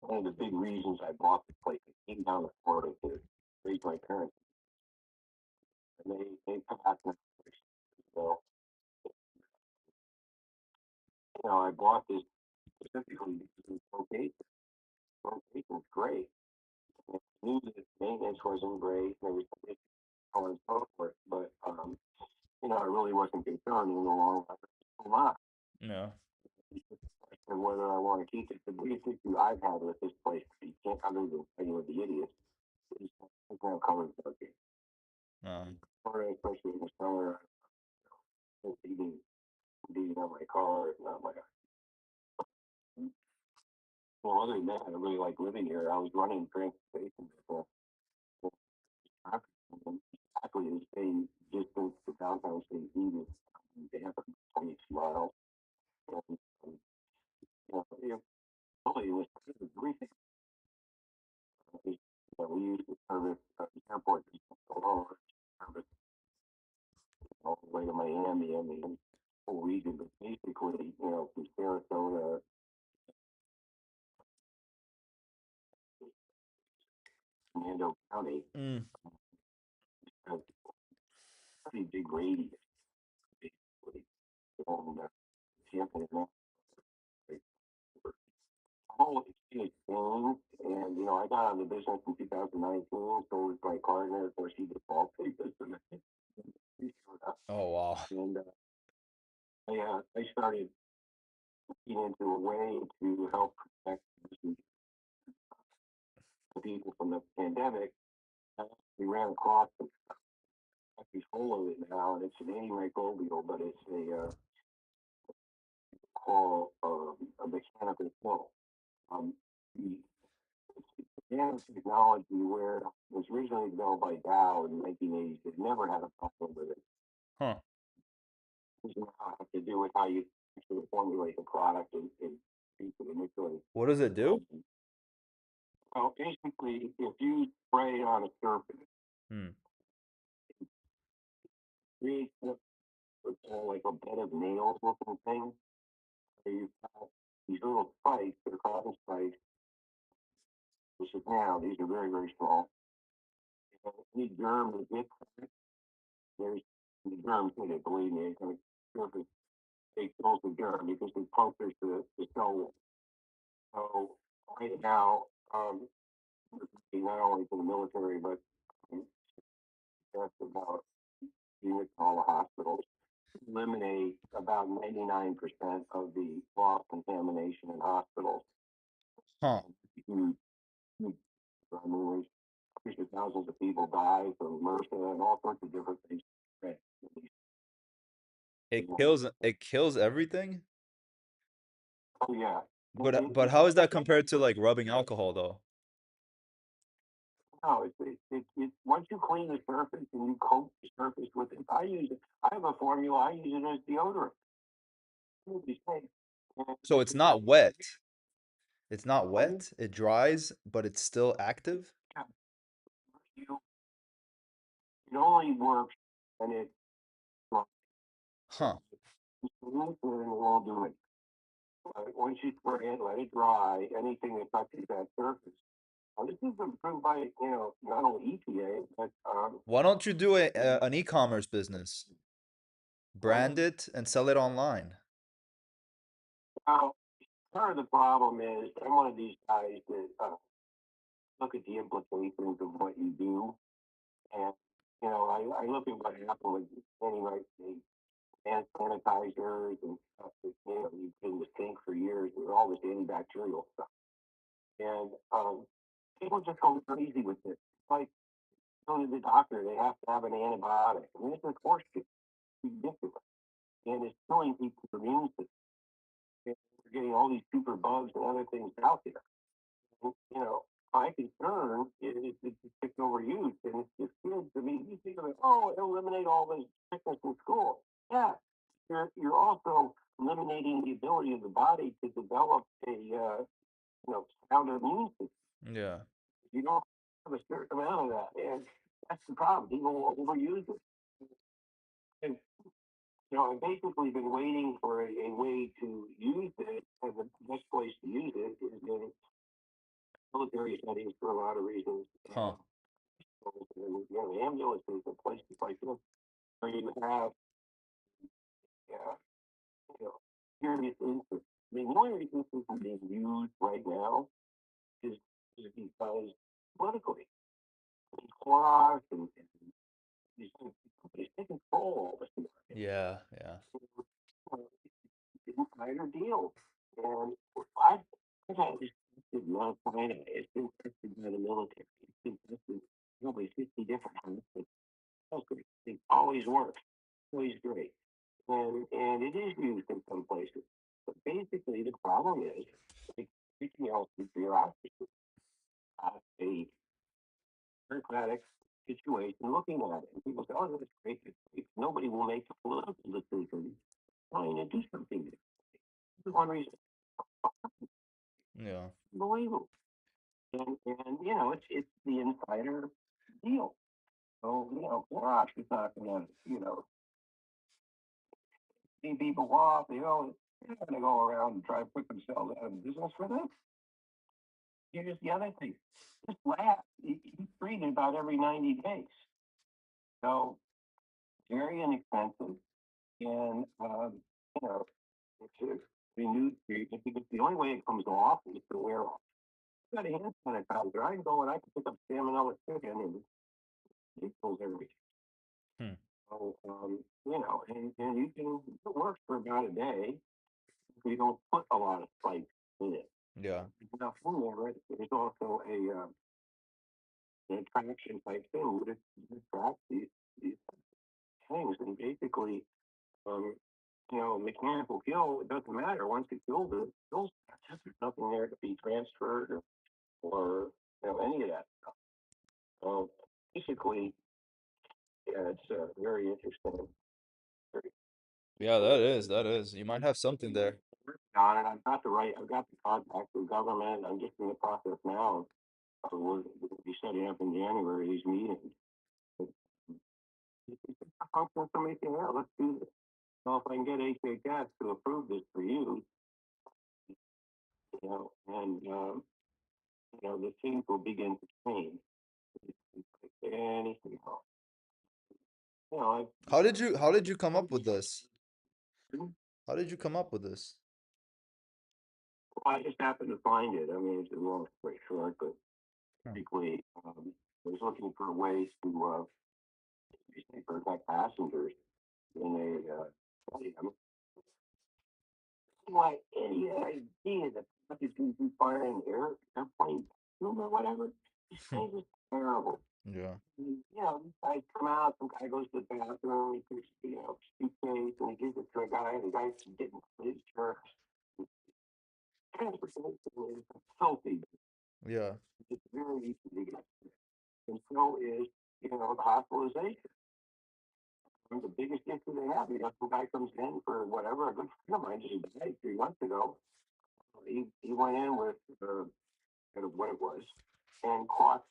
one of the big reasons I bought the place, I came down to Florida to raise my parents, and they passed me. So, I bought this specifically because its location. Location's great. And I knew that maintenance wasn't great, and there was some issues so on and so forth, but I really wasn't concerned in the long run. I'm not. No. And whether I want to keep it, the biggest issue I've had with this place, you can't other than any of the idiots, is it's not covered parking. Florida, especially in the summer, it's eating on my car, not my. Well, other than that, I really like living here. I was running transportation before. Exactly the same distance to downtown St. Edith. They have 22 miles. And, it was briefing. We used to service the airport alone, service all the way to Miami and the whole region. But basically, from Sarasota, Commando County, Mm. has a pretty big radius, basically. And Tampa is not whole experience changed. And, I got out of the business in 2019, so was my partner. Of course, he defaulted. He showed up. Oh wow. And I started looking into a way to help protect the people from the pandemic. We ran across control of it now, and it's an antimicrobial, but it's a mechanical pill. The nanotechnology where it was originally developed by Dow in the 1980s, it never had a problem with it. Huh. It doesn't have to do with how you actually formulate the product and manipulate. What does it do? Well, basically, if you spray on a surface, Hmm. create like a bed of nails looking thing. So you've got these little spikes, they're cotton spikes, which is now, these are very, very small. And any germ that gets there, there's the germs in it, believe me, it's going to surface they kills the germ because they punctures the cell wall. So right now, not only for the military, but um, that's about units in all the hospitals, eliminate about 99% of the loss contamination in hospitals. Huh. Huge, huge. I mean, there's hundreds of thousands of people die from MRSA and all sorts of different things. Right. It kills everything? Oh yeah. But how is that compared to like rubbing alcohol though? No, once you clean the surface and you coat the surface with it. I use it. I have a formula. I use it as deodorant. It'll be safe. And So it's not wet. It's not pardon? wet. It dries, but it's still active? Yeah, you it only works when it Huh. and it won't do it. Once you spray it, let it dry. Anything that touches that surface. This is approved by not only EPA but Why don't you do an e-commerce business? Brand it and sell it online. now part of the problem is I'm one of these guys that look at the implications of what you do, and I look at what happened with anyway, the hand sanitizers and stuff that you've been the sink for years with all this antibacterial stuff, and people just go crazy with it. Like going to the doctor, they have to have an antibiotic. I mean, it's of course it's ridiculous, and it's killing people's immune system. And we're getting all these super bugs and other things out there. My concern is it's overused, and it's just kids. I mean, you think of it, oh, it'll eliminate all this sickness in school. Yeah, you're also eliminating the ability of the body to develop a sound immune system. Yeah. You don't have a certain amount of that, and that's the problem. People will overuse it. And I've basically been waiting for a way to use it, and the best place to use it is in military settings for a lot of reasons. Huh. And, ambulances and places like this where you have, yeah, serious incidents. I mean, the only reason this isn't being used right now is because politically, Clorox and these companies take control of this Yeah, yeah. insider deal. And I've had this tested monoclonal. It's been tested by the military. It's been tested probably 50 different times. It always works. Always great. And it is used in some places. But basically, the problem is like everything else is bureaucracy. A bureaucratic situation looking at it. And people say, oh, that's great. That's great. Nobody will make a political decision trying to do something. This is one reason. Yeah. Unbelievable. And it's the insider deal. So, Clorox is not going to, see people off. They're not going to go around and try to put themselves out of business for them. Here's the other thing. This lab, he's treated about every 90 days. So, very inexpensive. And, it's a renewed treatment because the only way it comes off is to wear off. I've got a hand sanitizer. I can go and I can pick up salmonella chicken and it kills everything. Hmm. So, and you can, it works for about a day if you don't put a lot of spice in it. Yeah. Enough in there, there's also an attraction type thing that attracts these things. And basically, um, mechanical kill, it doesn't matter. Once it kills it, it kills it. There's nothing there to be transferred or any of that stuff. So basically, yeah, it's very interesting. Very Yeah, that is. That is. You might have something there. on it. I've got the contact with government. I'm just in the process now. We'll be setting up in January these meetings. Somebody say, yeah, let's do this. So if I can get HHS to approve this for you, and the things will begin to change. Anything else? How did you come up with this? How did you come up with this? I just happened to find it. I mean, it's a long story short, but Hmm. basically, I was looking for ways to protect passengers when they study them. Why any idea that is going to be firing airplane or whatever? This thing is terrible. Yeah. Guys come out, some guy goes to the bathroom, he puts, suitcase, and he gives it to a guy, and the guy's getting his shirt. Transportation is healthy. Yeah. It's very easy to get. And so is, the hospitalization. The biggest issue they have, some guy comes in for whatever, a good friend of mine just died 3 months ago. He went in with, kind of what it was, and caught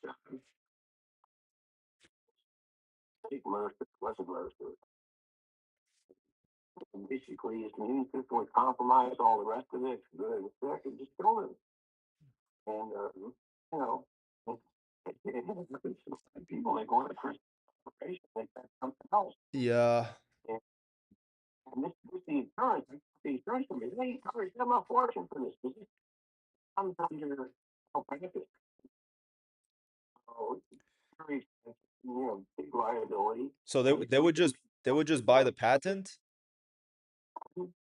take Mercer, wasn't Mercer. And basically, his immune system was compromised, all the rest of it, good and sick, and just killed him. And, you know, it happens to people, they go into Christian operation, they got something else. Yeah. And this the insurance company, they charge them a fortune for this. This comes under malpractice. So it's very expensive, big liability. So they would just buy the patent.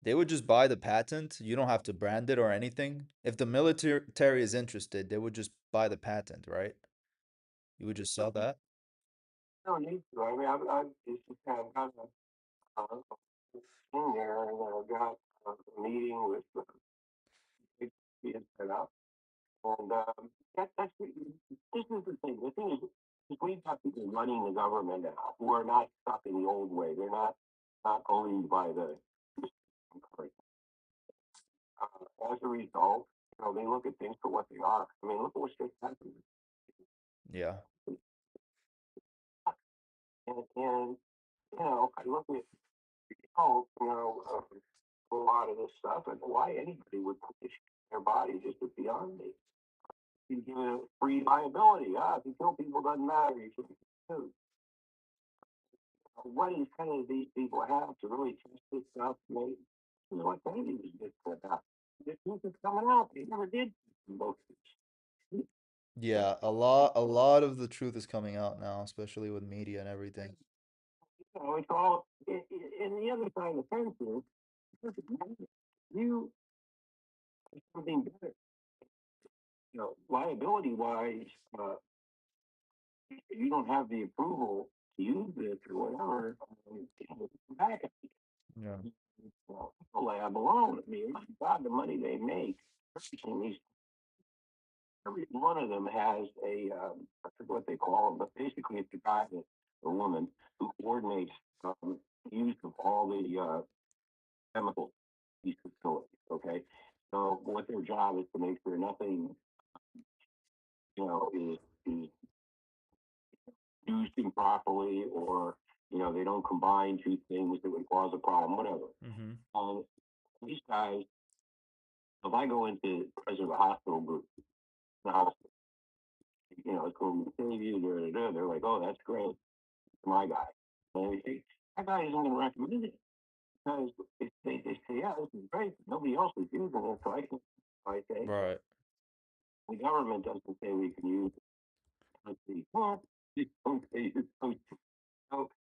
They would just buy the patent. You don't have to brand it or anything. If the military is interested, they would just buy the patent, right? You would just sell that. No need to. I mean, I just have got in there and got a meeting with being set up. And that's this is the thing. The thing is we've got people running the government now who are not stuck in the old way. They're not owned by the as a result, they look at things for what they are. I mean, look at what's just happened. Yeah. And I look at a lot of this stuff and why anybody would put this in their body just is beyond me. You give it free liability. If you kill people, doesn't matter. You should be sued. What incentive these people have to really test this stuff? This is what Kennedy was different about. The truth is coming out. They never did most of this. Yeah, a lot of the truth is coming out now, especially with media and everything. It's all. And the other side of the fence is, you something better. Liability wise, you don't have the approval to use this or whatever. Back at Yeah. the lab alone. I mean, my God, the money they make. Every one of them has I forget what they call them, but basically it's a guy, a woman, who coordinates use of all the chemicals in these facilities. Okay, so what their job is to make sure nothing, is used improperly, or they don't combine two things that would cause a problem, whatever. Mm-hmm. These guys, if I go into president of a hospital group, the hospital, it's going to save you, they're like, oh, that's great, my guy. And they say, that guy isn't going to recommend it because they say, yeah, this is great. Nobody else is using it, so I say, Right. the government doesn't say we can use it. Let's see, well, okay, so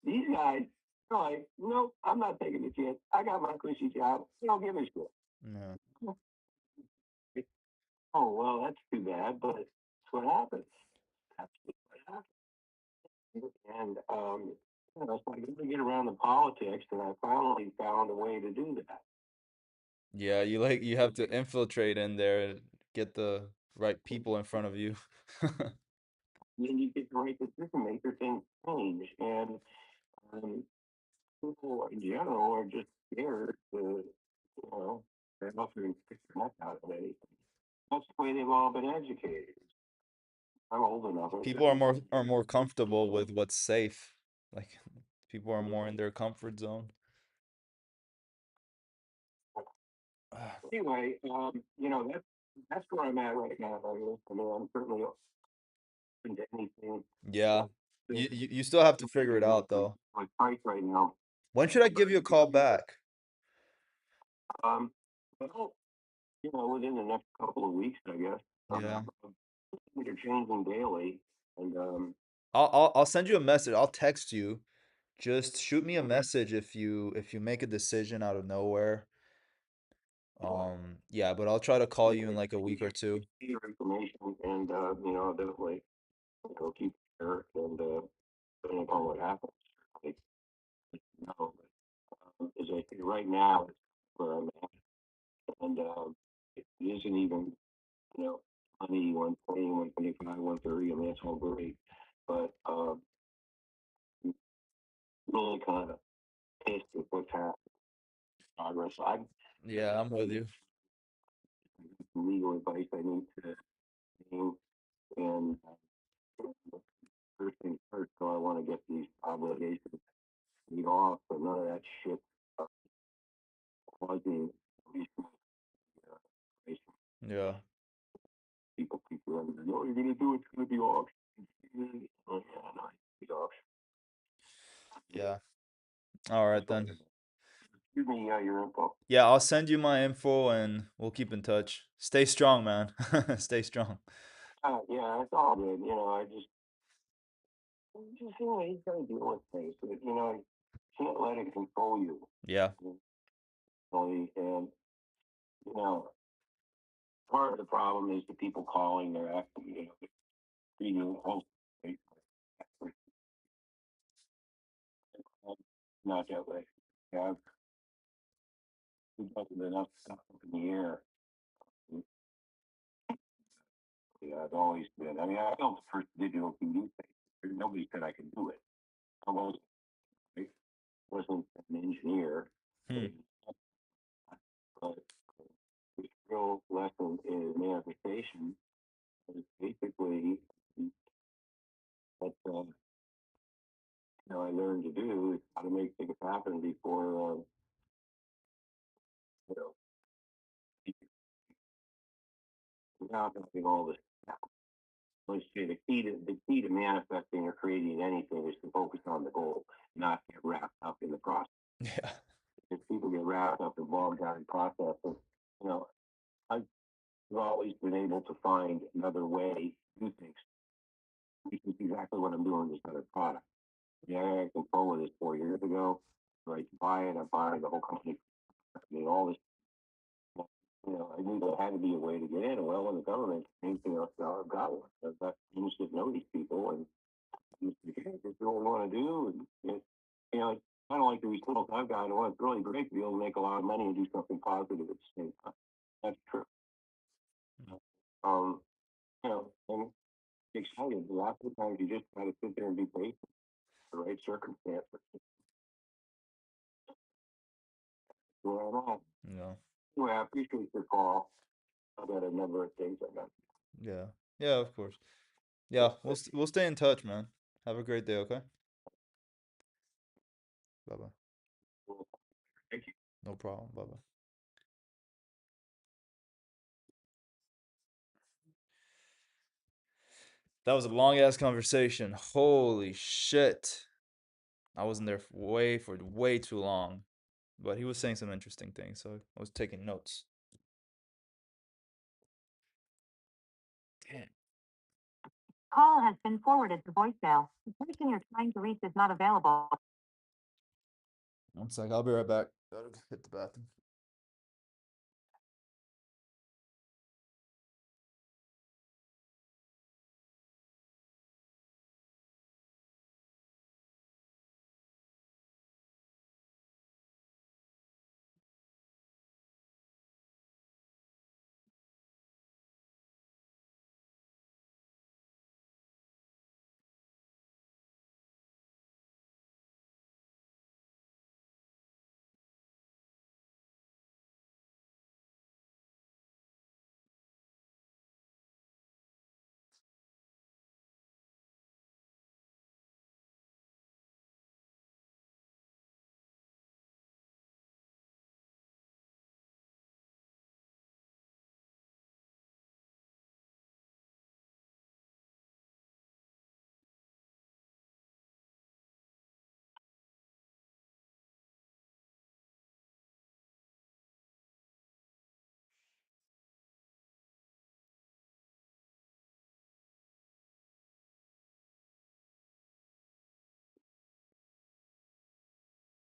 these guys are like, no, I'm not taking the chance. I got my cushy job. I don't give a shit. Yeah. Oh, well, that's too bad, but that's what happens. That's what happens. And, so I got to get around the politics, and I finally found a way to do that. Yeah, you have to infiltrate in there and get the right people in front of you. Then you get the right decision maker, things change. And people in general are just scared to, they're not going to pick their neck out of anything. That's the way they've all been educated. I'm old enough. People are more comfortable with what's safe. Like people are more in their comfort zone. Anyway, that's where I'm at right now. I mean, I'm certainly open to anything. Yeah. You still have to figure it out though. My fight right now. When should I give you a call back? Well, within the next couple of weeks, I guess. Yeah. They're changing daily, and I'll send you a message. I'll text you. Just shoot me a message if you make a decision out of nowhere. Yeah, but I'll try to call you in like a week or two. your information, and definitely keep there, and depending upon what happens, like, as I say right now, it's where I'm at, and it isn't even you know 120, 125, 130. I mean, that's all great, but really kind of pissed with what's happening. Progress. I Yeah, I'm with you. legal advice I need to gain, and first things first, so I want to get these obligations paid off, so none of that shit uh, causing these Yeah. people keep running. No, you're gonna do it. It's gonna be auction. Oh yeah, no, it's auction. Yeah. All right So, then. give me your info. Yeah, I'll send you my info and we'll keep in touch. Stay strong, man. Stay strong. Yeah, it's all good. You gotta deal with things. But, you can't let it control you. Yeah. And you know, part of the problem is the people calling. They're acting, treating it not that way. Yeah, we've got enough stuff up in the air. Yeah, I've always been. I mean, I built the first digital TV thing. Nobody said I could do it. I wasn't an engineer, Hmm. but the real lesson in manifestation is basically what I learned to do is how to make things happen before you know without having all this. Let's say the key to manifesting or creating anything is to focus on the goal, not get wrapped up in the process. Yeah. If people get wrapped up and bogged down in process, and you know, I've always been able to find another way to do things, which is exactly what I'm doing with this other product. Yeah, I had control of this 4 years ago. Right, to buy it, I buy the whole company. I mean, all this. I knew there had to be a way to get in. Well, when the government came to us, I've got one. I've got you should know these people, and you this is what we want to do. And it's kind of like the results I've got. Well, it's really great to be able to make a lot of money and do something positive at the same time. That's true. Um, and it's exciting. Lots of times you just got to sit there and be patient for the right circumstances. Where I'm at. Yeah. Anyway, I appreciate your call. I've got a number of things I got. Yeah. Yeah, of course. Yeah, we'll stay in touch, man. Have a great day, okay? Bye-bye. Thank you. No problem. Bye-bye. That was a long ass conversation. Holy shit. I wasn't there for way too long. But he was saying some interesting things, so I was taking notes. Damn. Call has been forwarded to voicemail. The person you're trying to reach is not available. One sec, I'll be right back. Gotta hit the bathroom.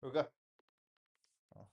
Okay. Oh.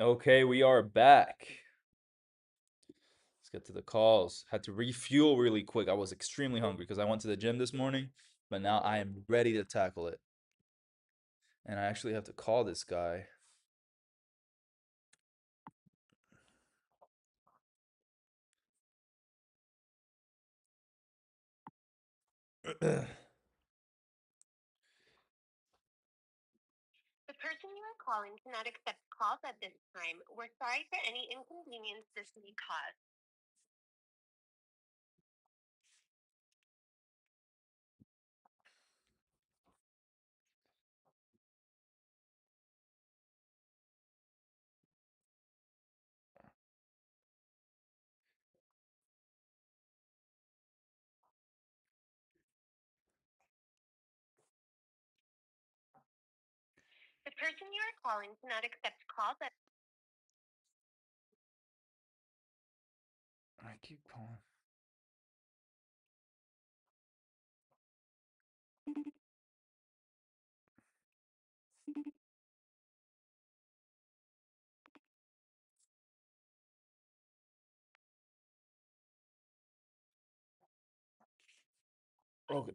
Okay, we are back. Let's get to the calls. Had to refuel really quick. I was extremely hungry because I went to the gym this morning, but now I am ready to tackle it. And I actually have to call this guy. The person you are calling cannot accept calls at this time. We're sorry for any inconvenience this may cause. The person you are calling cannot accept calls at I keep calling. Okay.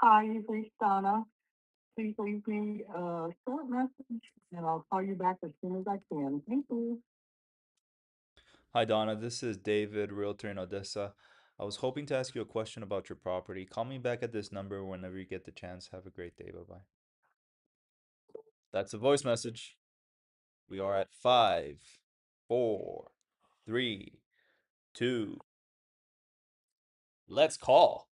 Hi, you've reached Donna. Please leave me a short message and I'll call you back as soon as I can. Thank you. Hi, Donna. This is David, realtor in Odessa. I was hoping to ask you a question about your property. Call me back at this number whenever you get the chance. Have a great day. Bye bye. That's a voice message. We are at 5, 4, 3, 2. Let's call.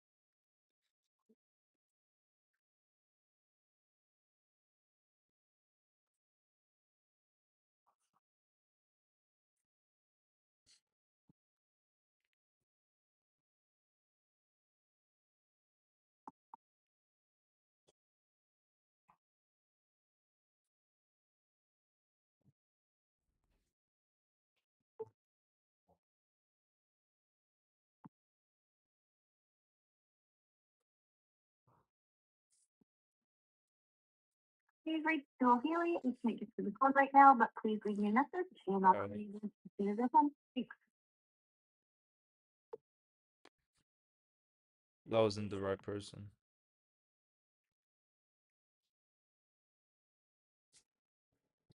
Please reach Joel Healy. I can't get to the call right now, but please leave me a message and I'll Alright. call you as soon as I can. Thanks. That wasn't the right person.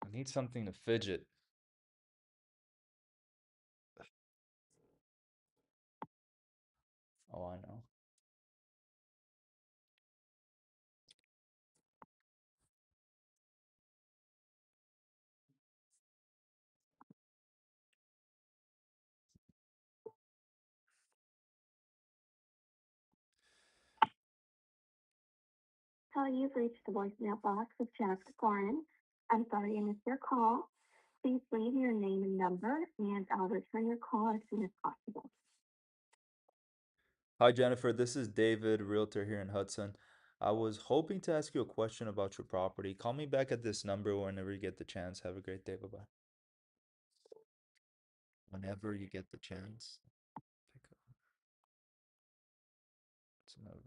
I need something to fidget. Oh, I know. Tell you've reached the voicemail box of Jennifer Gorin. I'm sorry I missed your call. Please leave your name and number and I'll return your call as soon as possible. Hi, Jennifer. This is David, realtor here in Hudson. I was hoping to ask you a question about your property. Call me back at this number whenever you get the chance. Have a great day. Bye bye. Whenever you get the chance. Pick up. It's another.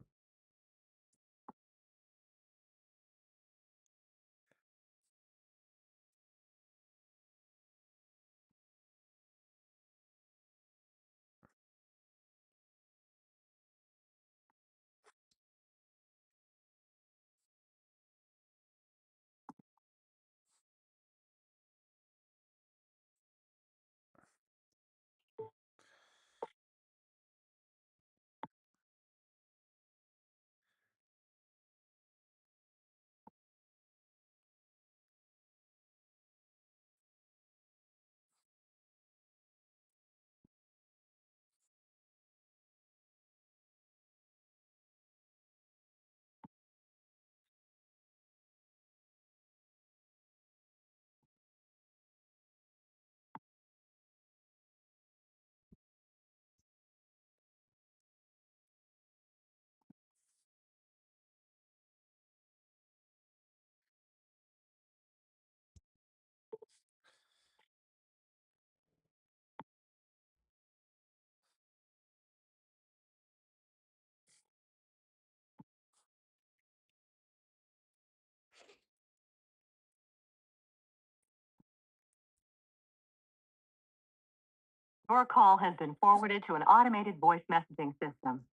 Your call has been forwarded to an automated voice messaging system.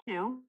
270-692.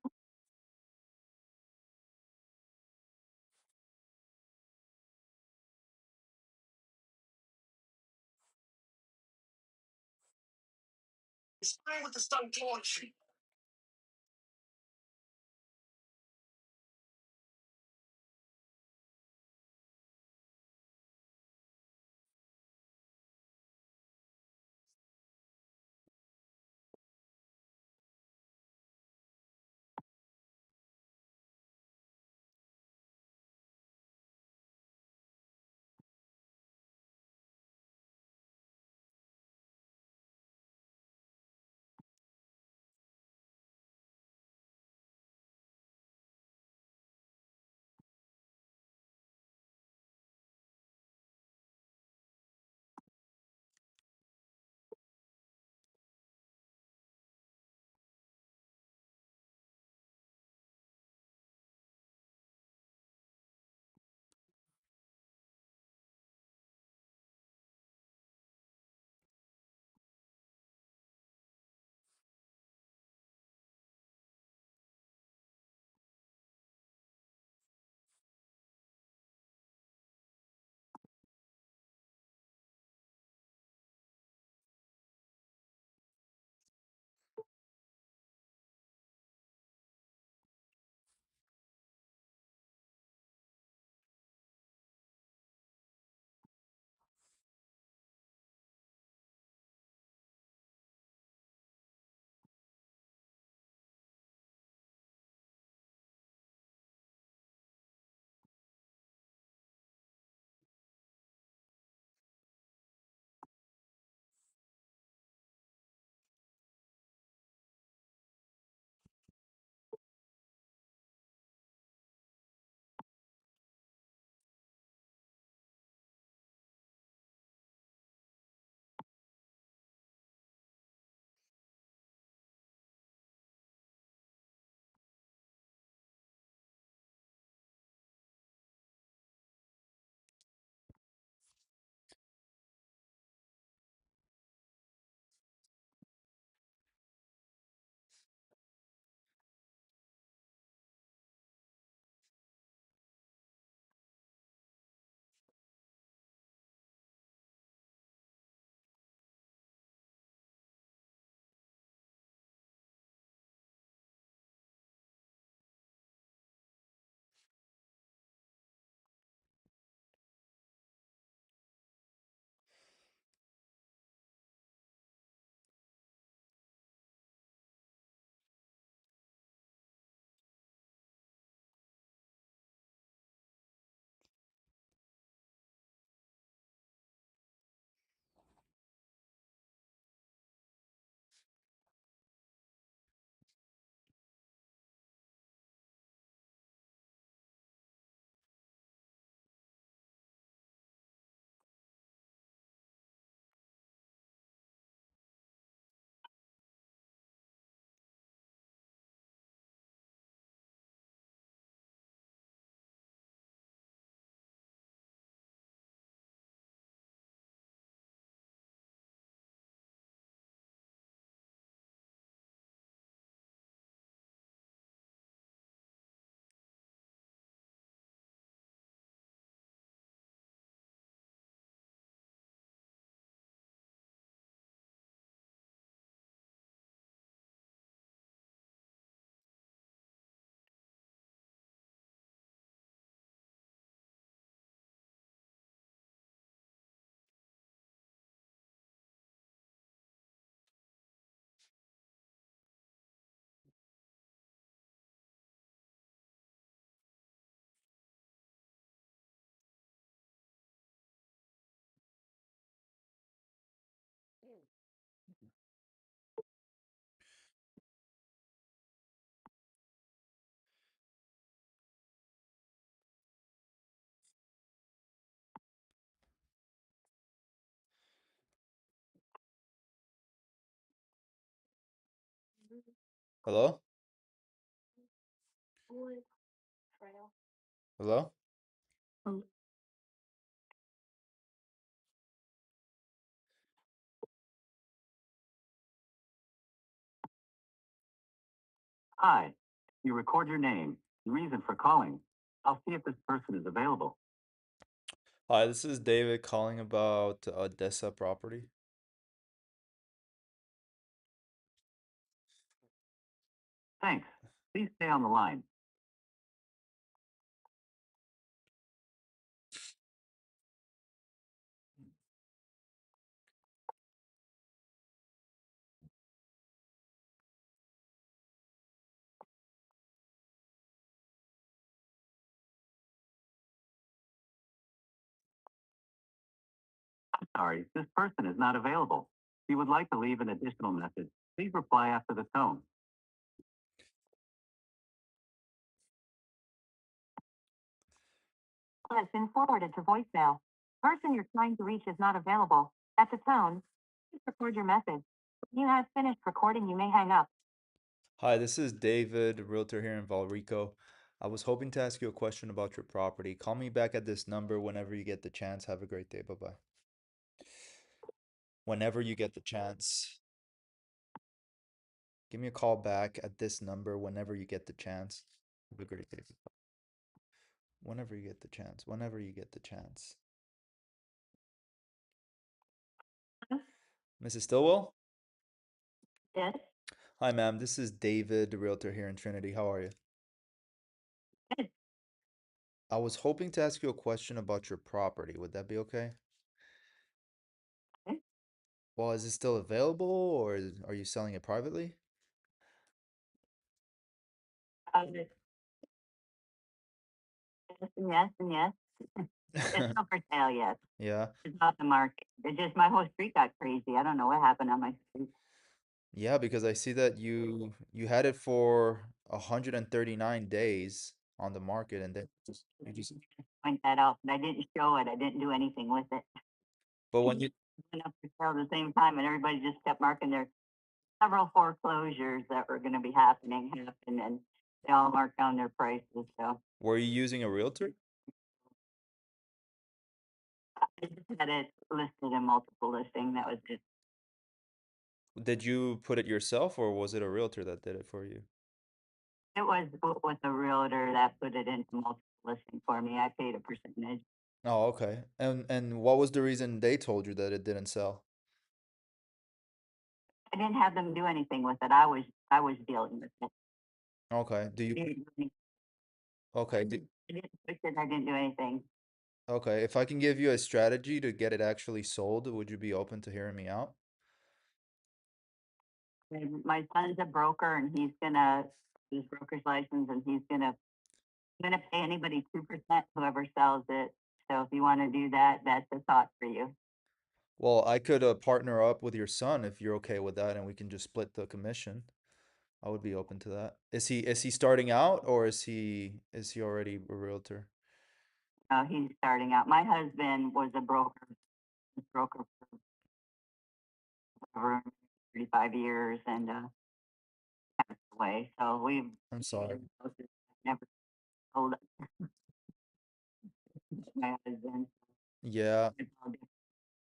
Hello? Hello? Hi, you record your name, the reason for calling. I'll see if this person is available. Hi, this is David calling about Odessa property. Thanks. Please stay on the line. I'm sorry, this person is not available. If you would like to leave an additional message, please reply after the tone. Has been forwarded to voicemail. Person you're trying to reach is not available. At the tone, please record your message. When you have finished recording, you may hang up. Hi, this is David, realtor here in Valrico. I was hoping to ask you a question about your property. Call me back at this number whenever you get the chance. Have a great day. Bye bye. Whenever you get the chance. Give me a call back at this number whenever you get the chance. Have a great day. Whenever you get the chance. Whenever you get the chance. Mrs. Stillwell? Yes. Hi, ma'am. This is David, realtor here in Trinity. How are you? Good. I was hoping to ask you a question about your property. Would that be okay? Okay. Well, is it still available or are you selling it privately? Yes, and yes, and yes. It's not for sale yet. Yeah. It's not the market. It's just my whole street got crazy. I don't know what happened on my street. Yeah, because I see that you had it for 139 days on the market and then you just Point that out, but I didn't show it. I didn't do anything with it. but when you It went up for sale at the same time, and everybody just kept marking their several foreclosures that were going to be happening, and they all marked down their prices. So were you using a realtor? I just had it listed in multiple listing. That was it. Did you put it yourself or was it a realtor that did it for you? It was with a realtor that put it into multiple listing for me. I paid a percentage. Oh, okay. And what was the reason they told you that it didn't sell? I didn't have them do anything with it. I was dealing with it. Okay. Do you okay, I didn't push it. I didn't do anything. okay, if I can give you a strategy to get it actually sold, would you be open to hearing me out? And my son's a broker, and he's gonna his broker's license, and he's gonna pay anybody 2% whoever sells it. So if you want to do that, that's a thought for you. Well, I could partner up with your son if you're okay with that and we can just split the commission. I would be open to that. Is he starting out or is he already a realtor? He's starting out. My husband was a broker for over 35 years, and passed away. So we've I'm sorry. never told my husband. Yeah, It's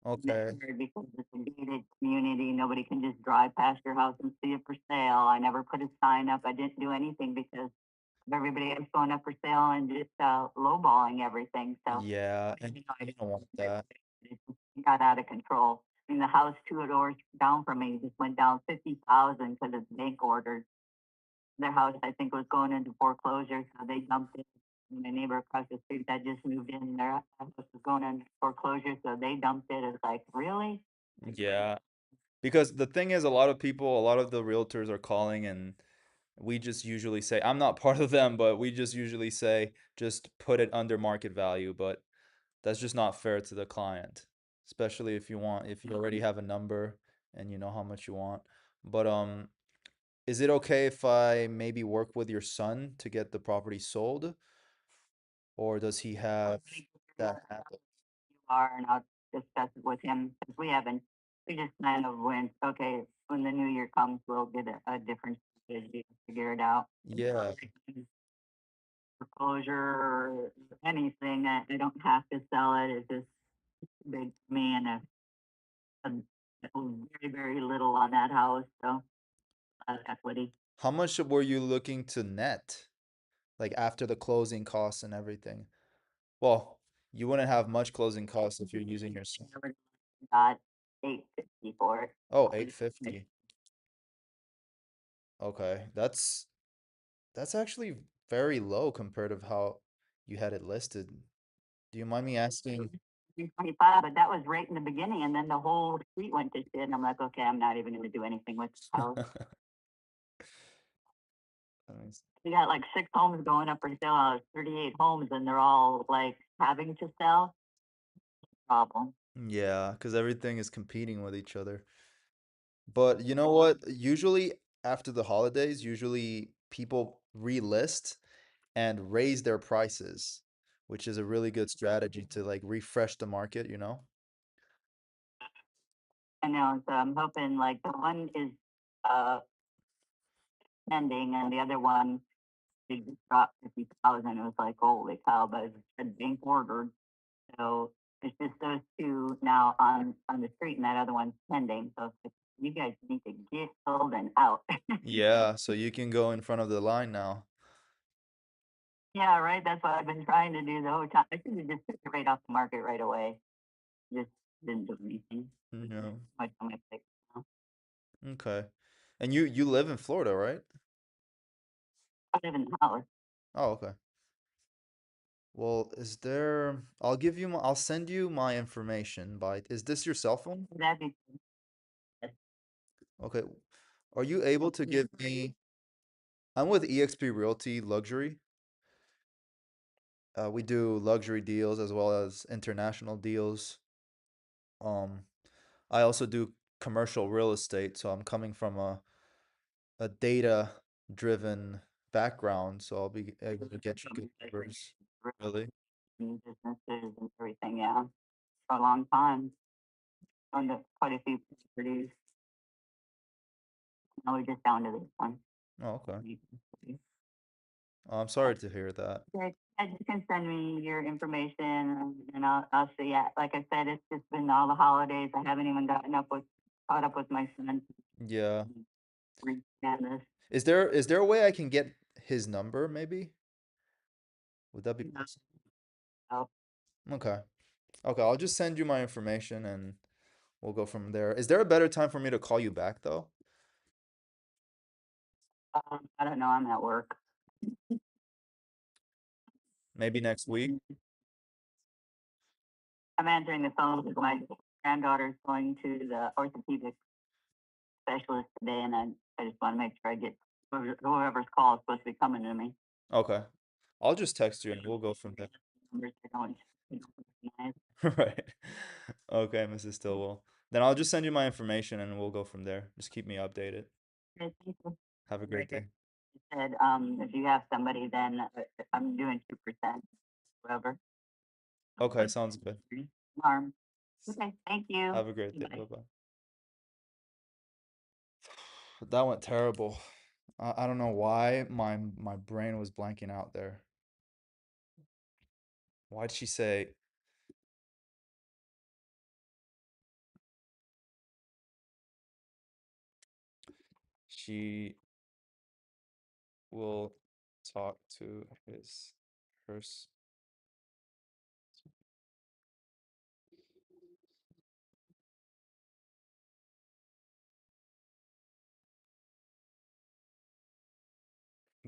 all okay. different because it's a gated community. Nobody can just drive past your house and see it for sale. I never put a sign up. I didn't do anything because of everybody else going up for sale and just lowballing everything. So Yeah, and you know, you don't want that. it just got out of control. I mean, the house 2 doors down from me just went down 50,000 because it's bank ordered. Their house, I think, was going into foreclosure, so they dumped it. My neighbor across the street that just moved in, their house was going into foreclosure, so they dumped it. It's like, really? Yeah. Because the thing is, a lot of people, a lot of the realtors are calling and we just usually say, I'm not part of them, but we just usually say, just put it under market value. But that's just not fair to the client, especially if you already have a number and you know how much you want. But is it okay if I maybe work with your son to get the property sold, or does he have that happen? You are, and I'll discuss it with him because we just kind of went, okay, when the new year comes, we'll get a different strategy to figure it out. Yeah, Foreclosure or anything, I don't have to sell it. It's just big for me, and a very, very little on that house, so equity. How much were you looking to net? Like after the closing costs and everything? Well, you wouldn't have much closing costs if you're using your. Never got 850 for it. Oh, 850. Okay, that's actually very low compared to how you had it listed. Do you mind me asking? 25, but that was right in the beginning, and then the whole street went to shit, and I'm like, okay, I'm not even gonna do anything with the house. We got like 6 homes going up for sale out of 38 homes, and they're all like having to sell. Problem. Yeah, because everything is competing with each other. But you know what? Usually after the holidays, usually people relist and raise their prices, which is a really good strategy to like refresh the market, you know? I know, so I'm hoping like the one is uh pending, and the other one they just dropped 50,000. It was like, holy cow, but it's being ordered. So it's just those two now on the street, and that other one's pending. So it's like, you guys need to get sold and out. Yeah, so you can go in front of the line now. Yeah, right. That's what I've been trying to do the whole time. I should have just took it right off the market right away. Just didn't do anything. No. Much on my plate now. Okay. And you live in Florida, right? I live in the house. Oh, okay. Well, I'll send you my information is this your cell phone? That'd be Okay. Are you able to give me, I'm with eXp Realty Luxury. We do luxury deals as well as international deals. Um, I also do commercial real estate, so I'm coming from a data driven background, so I'll be able to get you good numbers. Really? businesses and everything. Yeah, for a long time. Owned quite a few properties. Now we're just down to this one. Oh, okay. I'm sorry to hear that. Yeah, you can send me your information, and I'll see. Yeah, like I said, it's just been all the holidays. I haven't even caught up with my son. Yeah. Read this. Is there a way I can get his number maybe? Would that be No. possible? So, Okay. Okay, I'll just send you my information and we'll go from there. Is there a better time for me to call you back though? I don't know. I'm at work. Maybe next week? I'm answering the phone because my granddaughter's going to the orthopedic specialist today, and I just want to make sure I get whoever's call is supposed to be coming to me. Okay. I'll just text you and we'll go from there. Numbers I don't recognize. Right. Okay, Mrs. Stillwell. Then I'll just send you my information and we'll go from there. Just keep me updated. Okay, thank you. Have a great day. Said, if you have somebody, then I'm doing 2%, whoever. Okay, sounds good. Harm. Okay, thank you. Have a great day. Bye. Bye-bye. That went terrible. I don't know why my brain was blanking out there. Why'd she say she will talk to his first?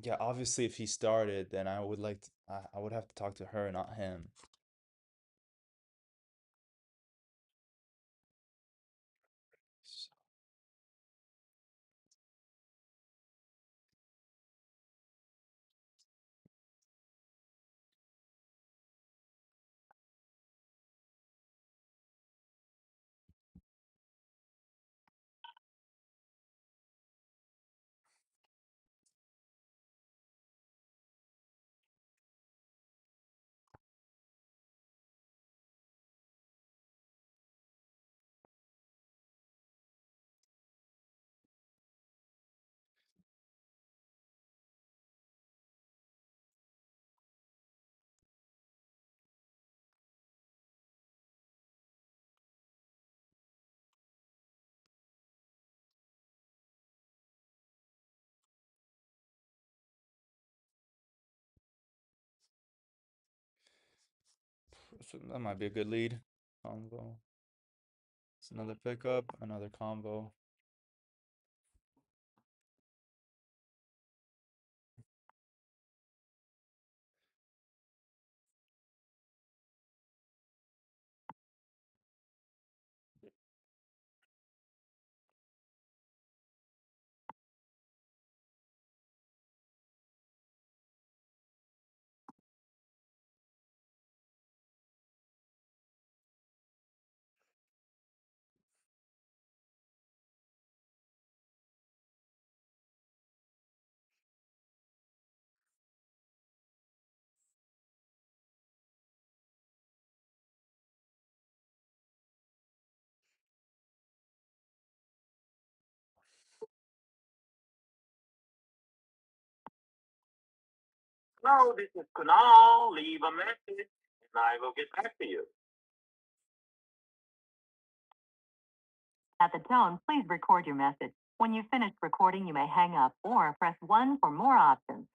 Yeah, obviously if he started, then I would have to talk to her, not him. So that might be a good lead. Combo. It's another pickup, another combo. Hello, this is Kunal. Leave a message and I will get back to you. At the tone, please record your message. When you've finished recording, you may hang up or press 1 for more options.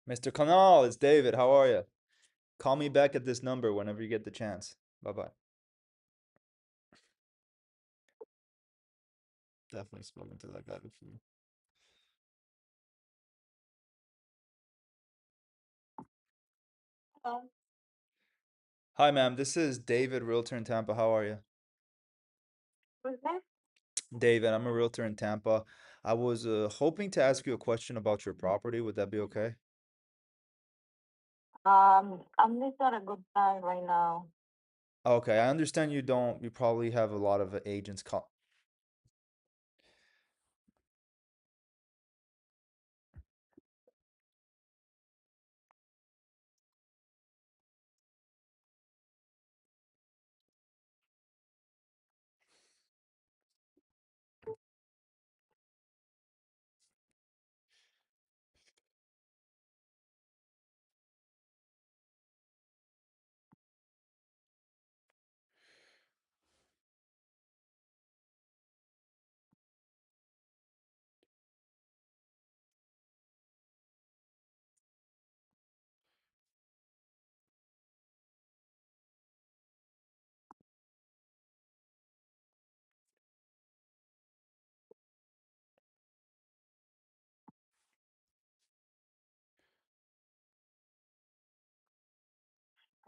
Mr. Canal, it's David. How are you? Call me back at this number whenever you get the chance. Bye bye. Definitely spoken to that guy before. Hello. Hi, ma'am. This is David, realtor in Tampa. How are you? Who's this? David, I'm a realtor in Tampa. I was hoping to ask you a question about your property. Would that be okay? I'm just at a good time right now. Okay, I understand you probably have a lot of agents call.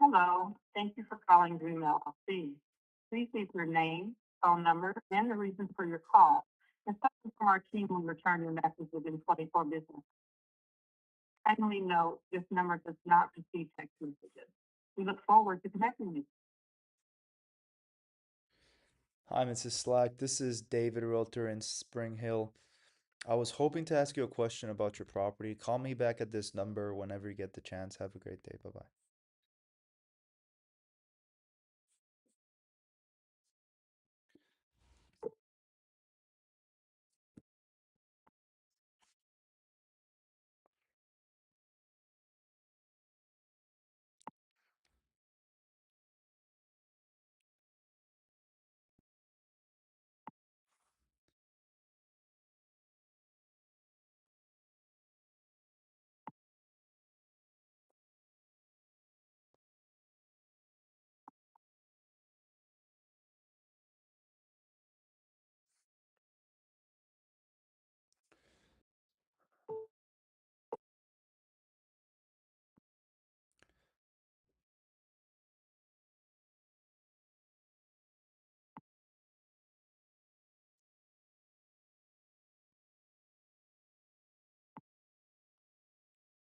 Hello. Thank you for calling Dream LLC. Please leave your name, phone number, and the reason for your call. And someone from our team will return your message within 24 business. Kindly note, this number does not receive text messages. We look forward to connecting with you. Hi, Mrs. Slack. This is David, realtor in Spring Hill. I was hoping to ask you a question about your property. Call me back at this number whenever you get the chance. Have a great day. Bye bye.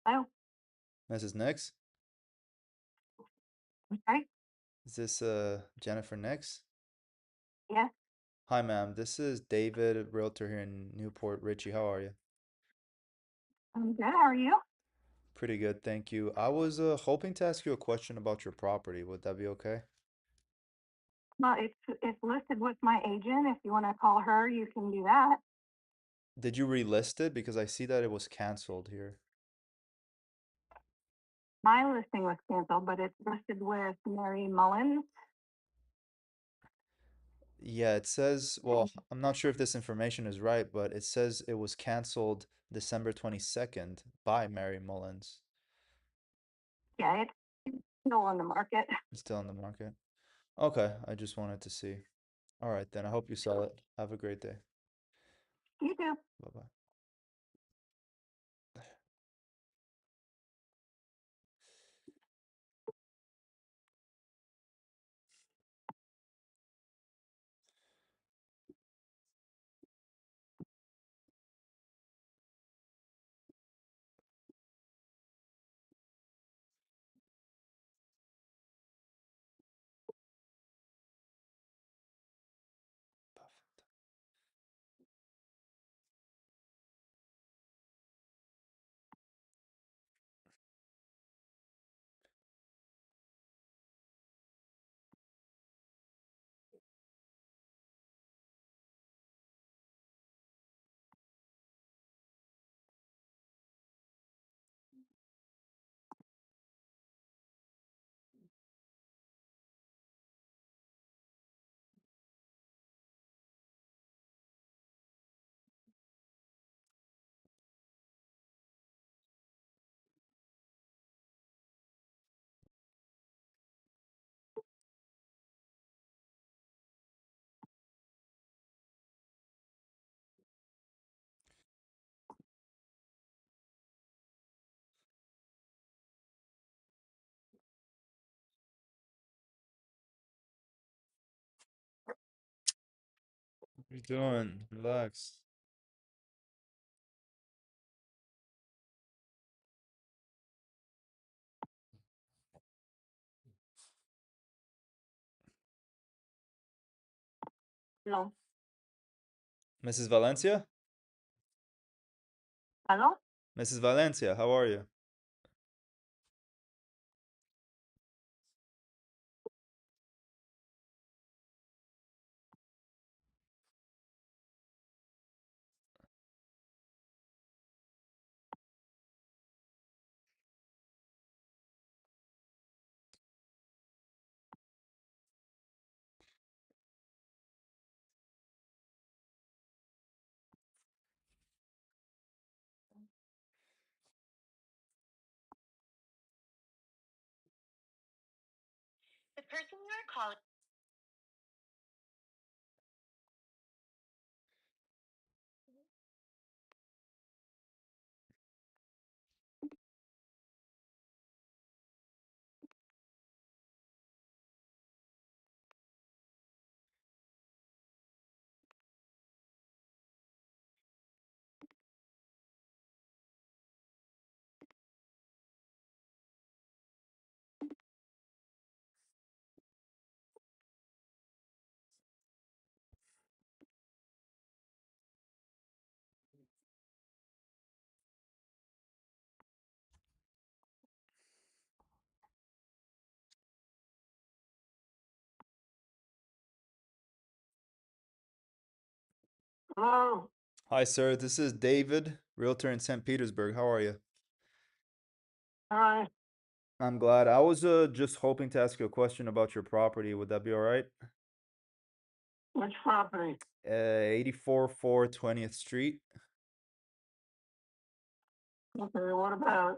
Oh, Mrs. Nix? okay. Is this Jennifer Nix? Yes, Hi, ma'am. This is David, realtor here in Newport Richie. How are you? I'm good. How are you? Pretty good, thank you. I was hoping to ask you a question about your property. Would that be okay? Well, it's listed with my agent. If you want to call her, you can do that. Did you relist it? Because I see that it was canceled here. My listing was canceled, but it's listed with Mary Mullins. Yeah, it says, well, I'm not sure if this information is right, but it says it was canceled December 22nd by Mary Mullins. Yeah, it's still on the market. It's still on the market. Okay, I just wanted to see. All right, then I hope you sell it. Have a great day. You do. Bye bye. What are you doing? Relax. No. Mrs. Valencia? Hello? Mrs. Valencia, how are you? The person you are calling. Hello? Hi, sir. This is David, realtor in St. Petersburg. How are you? Hi. I'm glad. I was just hoping to ask you a question about your property. Would that be all right? Which property? 84 20th Street. Okay, what about?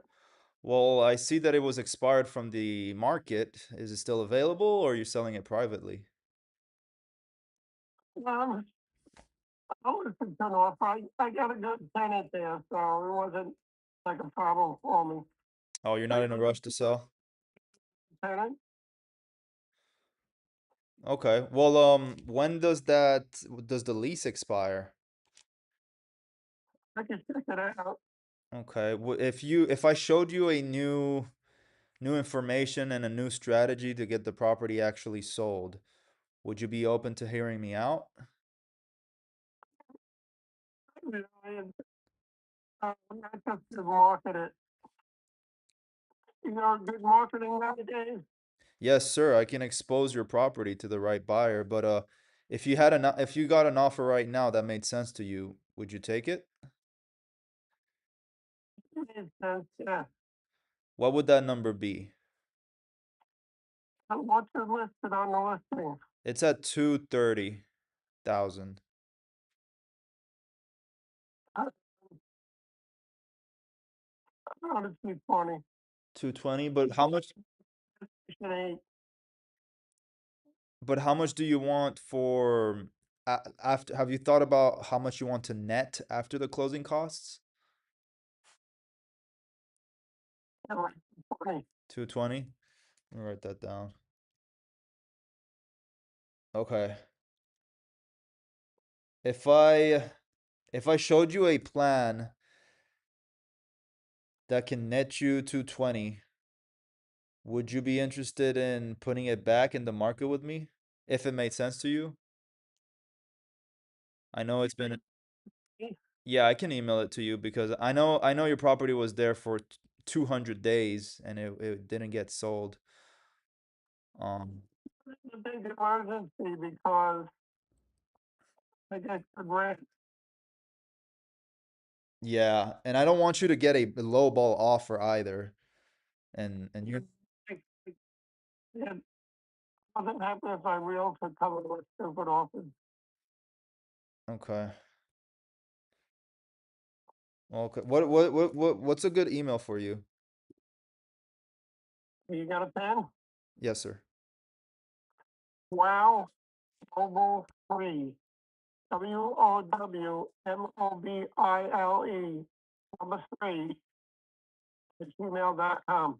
Well, I see that it was expired from the market. Is it still available or are you selling it privately? Um, I was turned off. I got a good tenant there, so it wasn't like a problem for me. Oh, you're not in a rush to sell? Tenant? Okay. Well, when does the lease expire? I can check it out. Okay. If I showed you a new information and a new strategy to get the property actually sold, would you be open to hearing me out? I just to market it. You know, good marketing nowadays. Yes, sir. I can expose your property to the right buyer, but if you got an offer right now that made sense to you, would you take it? Makes sense, yeah. What would that number be? And what's it listed on the listing? It's at 230,000. Around 220. 220, but how much Section 8. But how much do you want for after? Have you thought about how much you want to net after the closing costs? 20. 220. Let me write that down. Okay. If I showed you a plan that can net you 220, would you be interested in putting it back in the market with me if it made sense to you? I know it's been Yeah, I can email it to you because I know your property was there for 200 days and it didn't get sold. It's a big emergency because I get the grant. Yeah, and I don't want you to get a low ball offer either. And you're It doesn't happen if I realtor cover what stupid offers. okay. Okay. What's a good email for you? You got a pen? Yes, sir. Wow, mobile free. WOWMOBILE number 3 at gmail.com.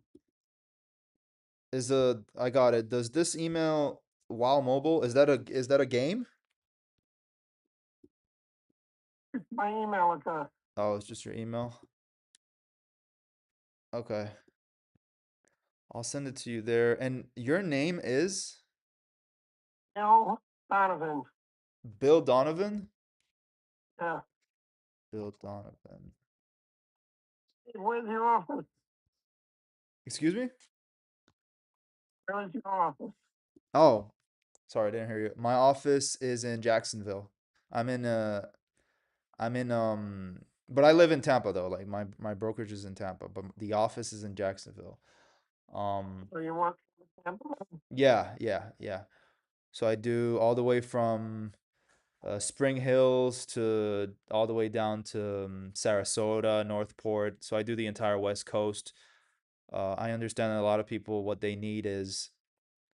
I got it. Does this email WoW Mobile, is that a game? It's my email address. Oh, it's just your email. Okay. I'll send it to you there. And your name is Bill Donovan. Bill Donovan? Yeah. Bill Donovan. Where's your office? Excuse me? Where's your office? Oh, sorry, I didn't hear you. My office is in Jacksonville. I'm in I'm in but I live in Tampa though. Like my brokerage is in Tampa, but the office is in Jacksonville. So you work in Tampa? Yeah, yeah, yeah. So I do all the way from Spring Hills to all the way down to Sarasota, Northport. So I do the entire West Coast. I understand that a lot of people what they need is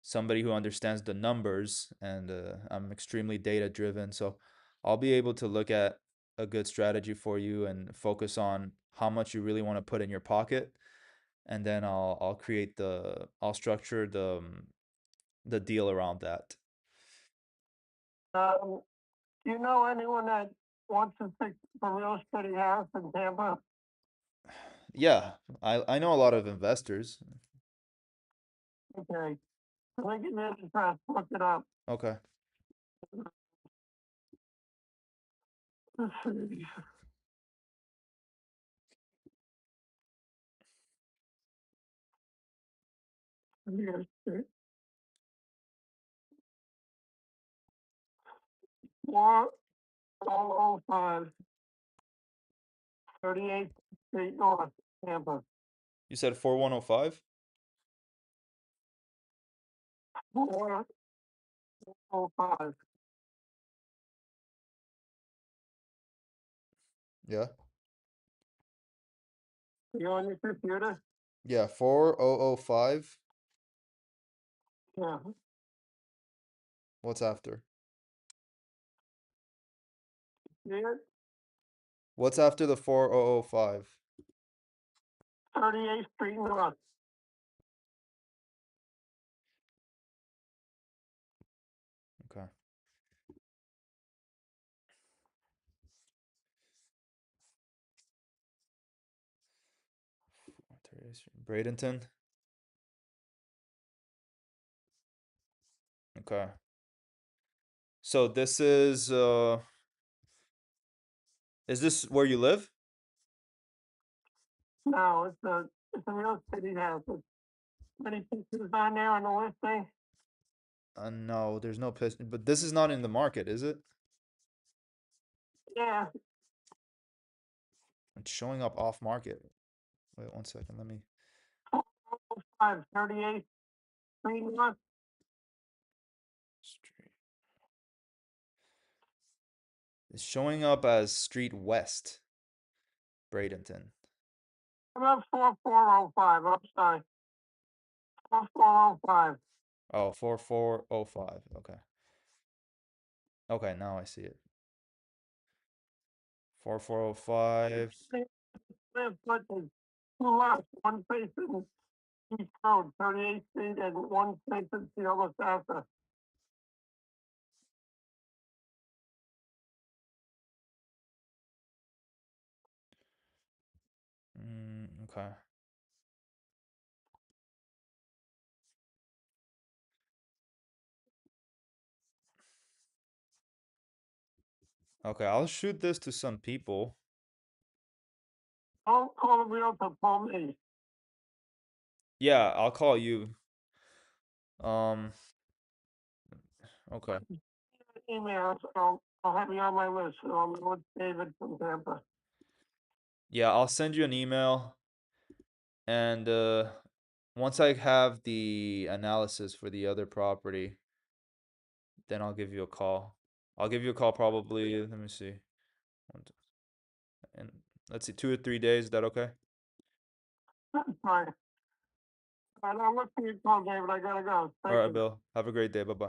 somebody who understands the numbers, and I'm extremely data driven. So I'll be able to look at a good strategy for you and focus on how much you really want to put in your pocket, and then I'll structure the deal around that. Do you know anyone that wants to fix a real estate house in Tampa? Yeah, I know a lot of investors. Okay. Let me get the address, look it up. Okay. Let's see. Real estate. 4005 38th Street North, Tampa. You said 4105? 4005. Yeah. You on your computer? Yeah, 4005. Yeah. What's after? See it? What's after the 4005? 38th Street North. Okay. Bradenton. Okay. So this is this where you live? No, it's a real estate house. It's many pictures on there on the listing. No, there's no piston, but this is not in the market, is it? Yeah. It's showing up off market. Wait 1 second, let me 38th Street North. street. It's showing up as Street West, Bradenton. I'm on 4405. I'm sorry. 4405. Oh, 4405. Okay. Okay, now I see it. 4405. Square footage, two lots, one facing East Road, 38th Street, and one facing Cielo Santa. Okay. Okay, I'll shoot this to some people. Don't call the realtor, call me. Yeah, I'll call you. Um, okay. Email, I'll have you on my list, so I'm with David from Tampa. Yeah, I'll send you an email, and once I have the analysis for the other property, then I'll give you a call. I'll give you a call probably, let me see. And let's see, 2 or 3 days. Is that okay? Fine. I'll look for your call, David, I gotta go. All Thank right, you. Bill. Have a great day. Bye-bye.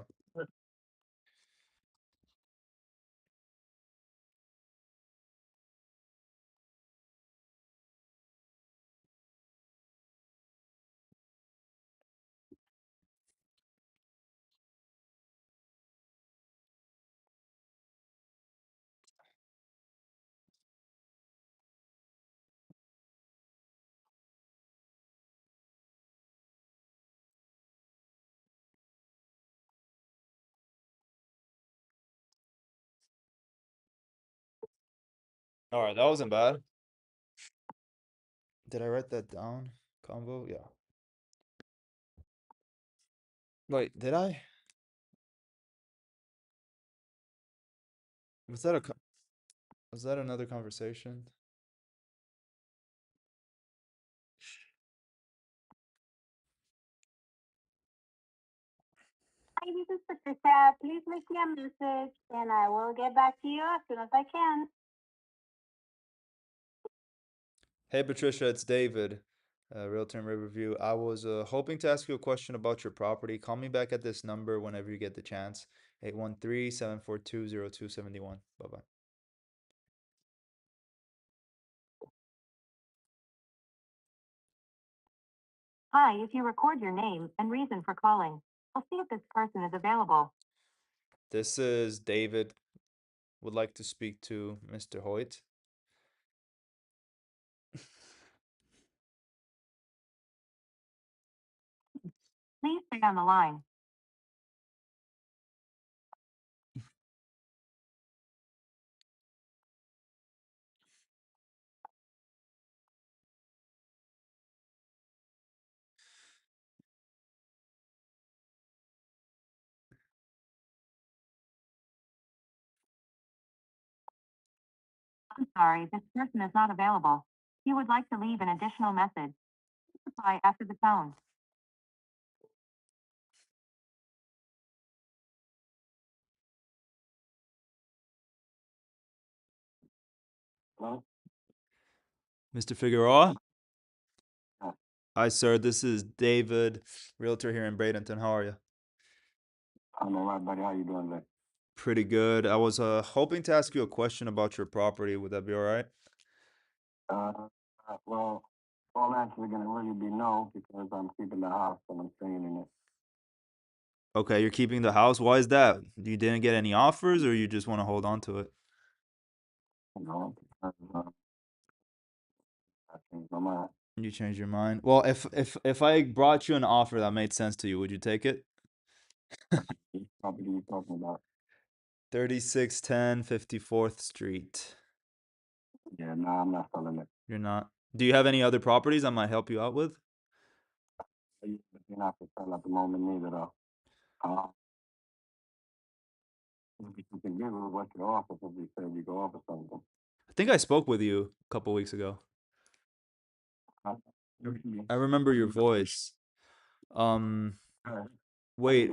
All right, that wasn't bad. Did I write that down? Combo? Yeah. Wait, did I? Was that was that another conversation? Hi, this is Patricia. Please leave me a message and I will get back to you as soon as I can. Hey, Patricia, it's David, Realtor and Riverview. I was hoping to ask you a question about your property. Call me back at this number whenever you get the chance. 813-742-0271. Bye-bye. Hi, if you record your name and reason for calling, I'll see if this person is available. This is David. Would like to speak to Mr. Hoyt. Please stay on the line. I'm sorry, this person is not available. If you would like to leave an additional message, reply after the tone. Hello? Mr. Figueroa? Yeah. Hi, sir. This is David, Realtor here in Bradenton. How are you? I'm all right, buddy. How you doing today? Pretty good. I was hoping to ask you a question about your property. Would that be all right? Well, all answer gonna really be no, because I'm keeping the house and I'm staying in it. Okay, you're keeping the house. Why is that? You didn't get any offers, or you just want to hold on to it? You know, because, I changed my mind. You changed your mind. Well, if I brought you an offer that made sense to you, would you take it? Which property you talking about? 3610 54th Street. Yeah, no, I'm not selling it. You're not. Do you have any other properties I might help you out with? You're not for sale at the moment neither, though. If you can give me what you offer, if we say you go offer something. I think I spoke with you a couple weeks ago. Huh? I remember your voice. Wait,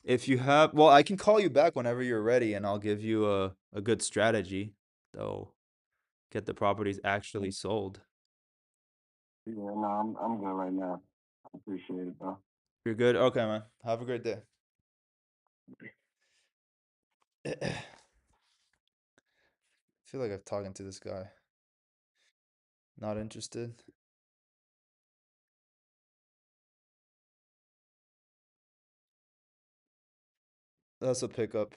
if you have, well, I can call you back whenever you're ready, and I'll give you a good strategy, though. Get the properties actually sold. Yeah, no, I'm good right now. I appreciate it, though. You're good? Okay, man. Have a great day. I feel like I've talking to this guy. Not interested. That's a pickup.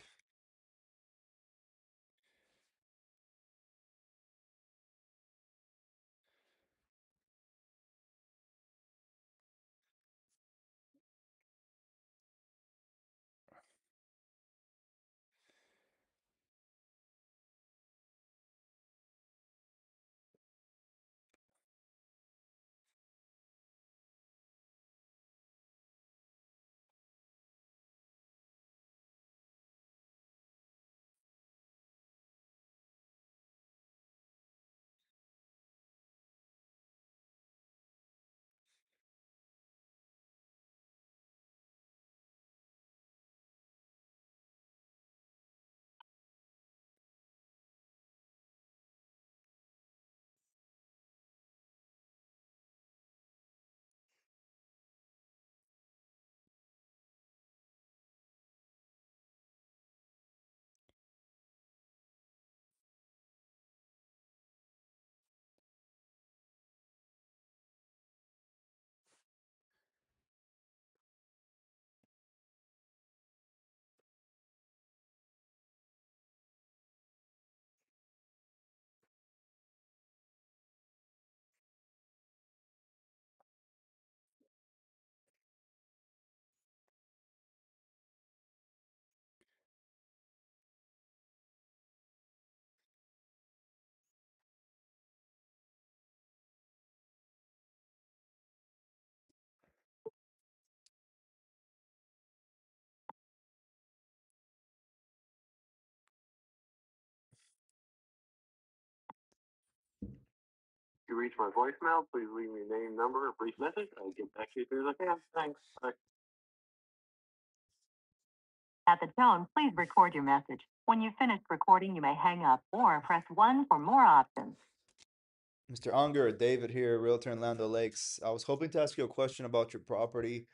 If you reach my voicemail, please leave me your name, number, or brief message. I'll get back to you as soon as I can. Thanks. Bye. At the tone, please record your message. When you've finished recording, you may hang up or press 1 for more options. Mr. Unger, David here, Realtor in Land Lakes. I was hoping to ask you a question about your property.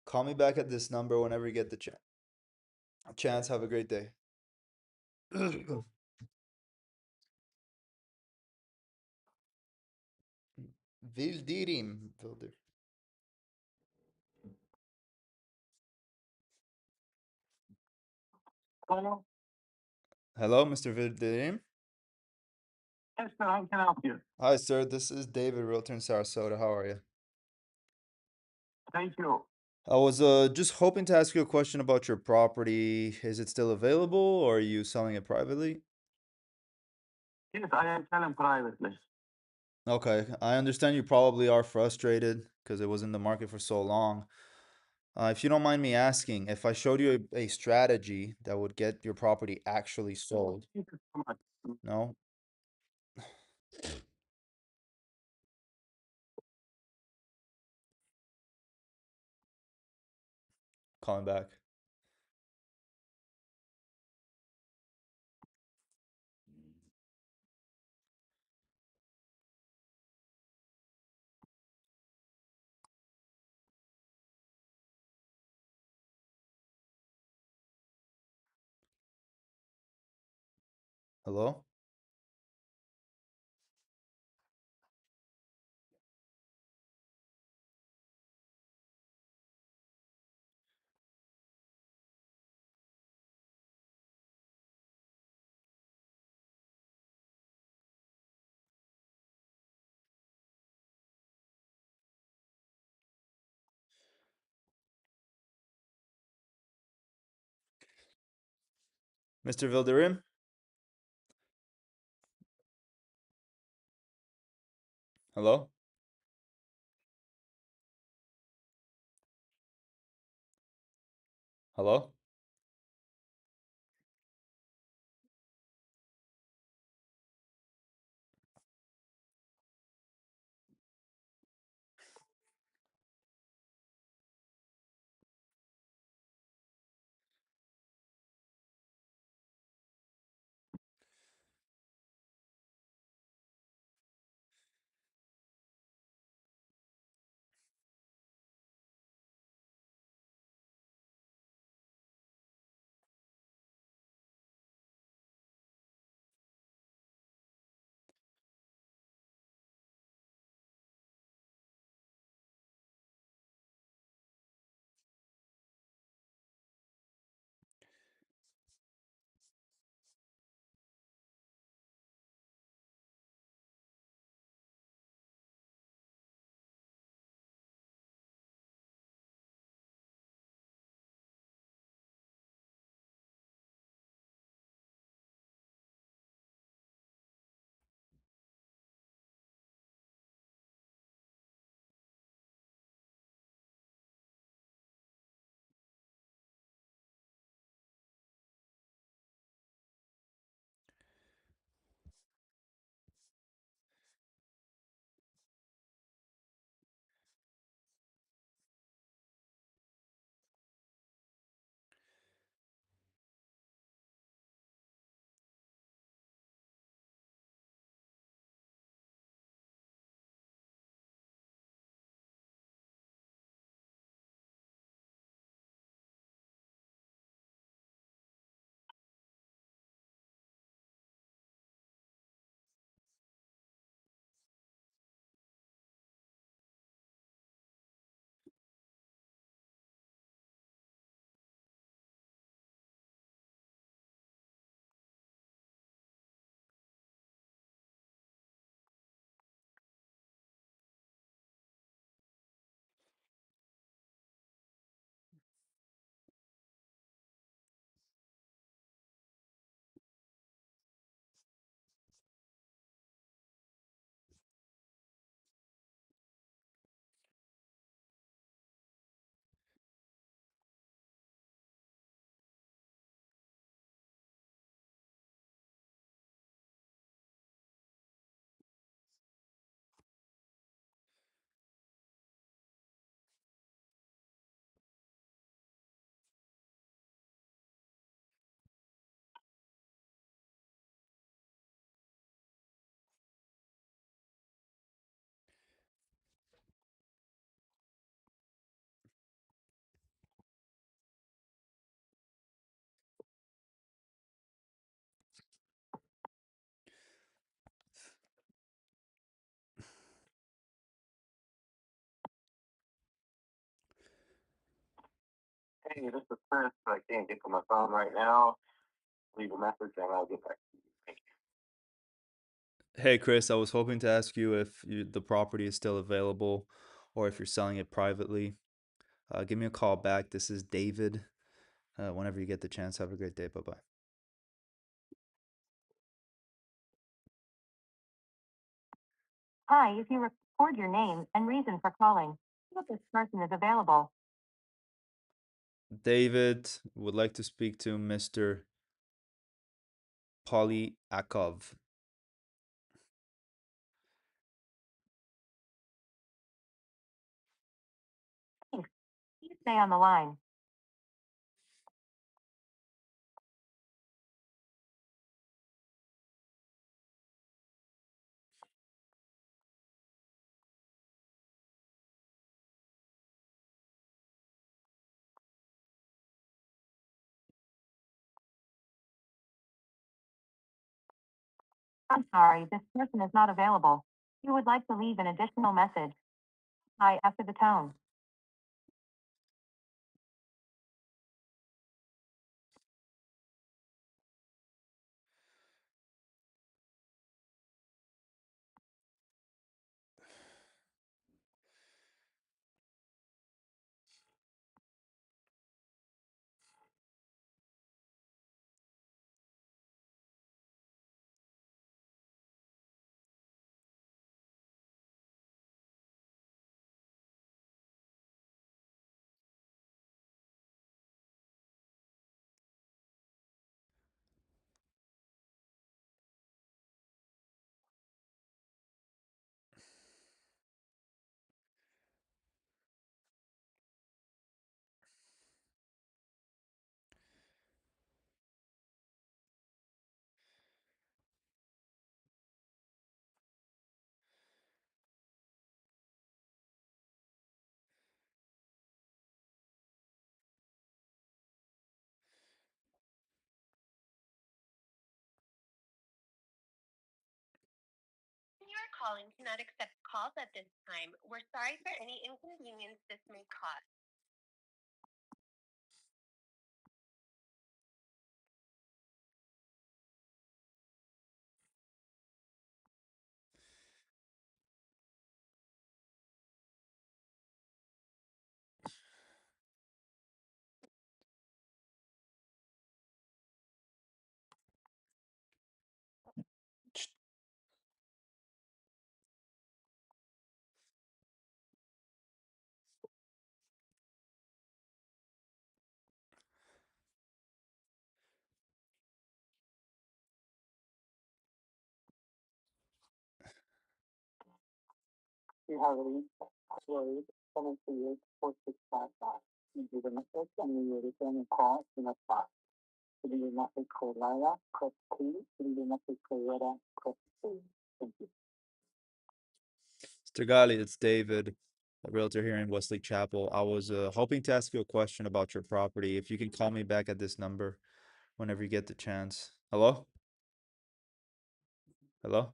Call me back at this number whenever you get the chance. Have a great day. Vildirim. Vildir. Hello? Hello, Mr. Vildirim. Yes, sir. How can I help you? Hi, sir. This is David, Realtor in Sarasota. How are you? Thank you. I was just hoping to ask you a question about your property. Is it still available or are you selling it privately? Yes, I am selling privately. Okay, I understand you probably are frustrated because it was in the market for so long. If you don't mind me asking, if I showed you a strategy that would get your property actually sold, Thank you so much. no? Calling back. Hello? Mr. Vilderim? Hello? Hello? Hey, this is Chris. I can't get to my phone right now. Leave a message and I'll get back to you. Thank you. Hey Chris, I was hoping to ask you if the property is still available or if you're selling it privately. Give me a call back. This is David. Whenever you get the chance, have a great day. Bye bye. Hi, if you record your name and reason for calling, see if this person is available. David would like to speak to Mr. Polyakov. Thanks. Please stay on the line. I'm sorry, this person is not available. If you would like to leave an additional message, hi after the tone. You are calling cannot accept calls at this time. We're sorry for any inconvenience this may cause. You have reached Road 738-4655. You leave a message and you will return a call in a spot. To leave a message for Lyra, press 2. To leave a message for Rhoda, press 3. Thank you. Mr. Gali, it's David, a realtor here in Wesley Chapel. I was hoping to ask you a question about your property. If you can call me back at this number whenever you get the chance. Hello? Hello?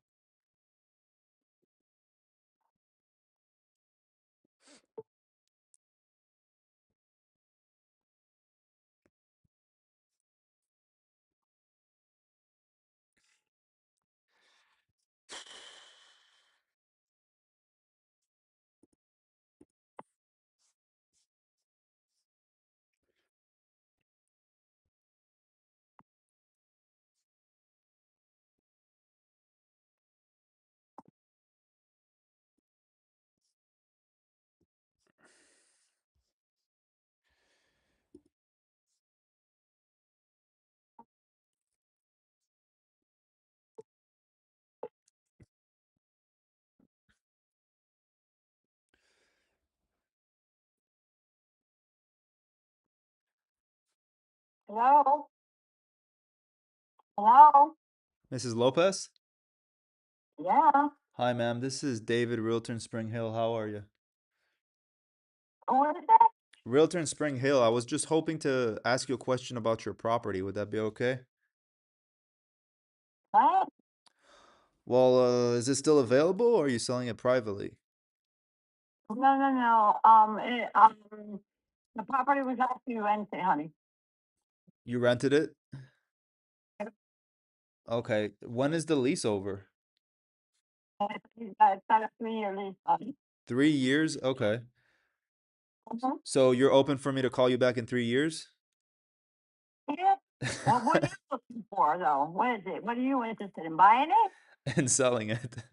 Hello? Hello? Mrs. Lopez? Yeah. Hi, ma'am. This is David, realtor in Spring Hill. How are you? Who is it? Realtor in Spring Hill. I was just hoping to ask you a question about your property. Would that be okay? What? Well, is it still available or are you selling it privately? No. The property was actually rented, honey. You rented it? Yep. Okay. When is the lease over? It's got a 3-year lease on it. 3 years? Okay. Mhm. So you're open for me to call you back in 3 years? Yeah. Well, what are you looking for, though? What is it? What are you interested in buying it? And selling it.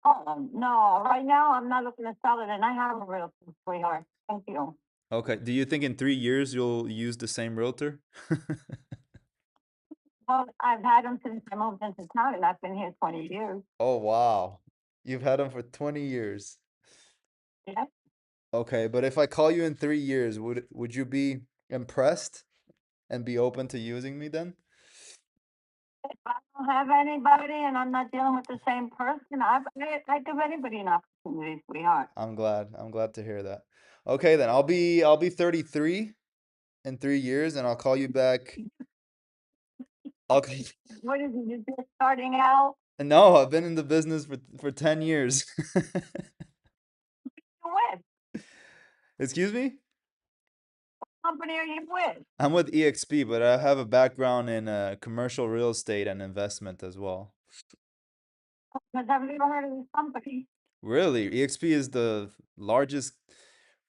Oh, no. Right now, I'm not looking to sell it, and I have a real sweetheart. Thank you. Okay. Do you think in 3 years you'll use the same realtor? Well, I've had him since I moved into town, and I've been here 20 years. Oh, wow. You've had them for 20 years. Yeah. Okay, but if I call you in 3 years, would you be impressed and be open to using me then? If I don't have anybody and I'm not dealing with the same person, I give anybody an opportunity, sweetheart. I'm glad. I'm glad to hear that. Okay, then I'll be 33 in 3 years and I'll call you back. Okay. What is it? You're just starting out? No, I've been in the business for 10 years. You're with? Excuse me? Company are you with? I'm with EXP, but I have a background in commercial real estate and investment as well. Because I've never heard of this company. Really, EXP is the largest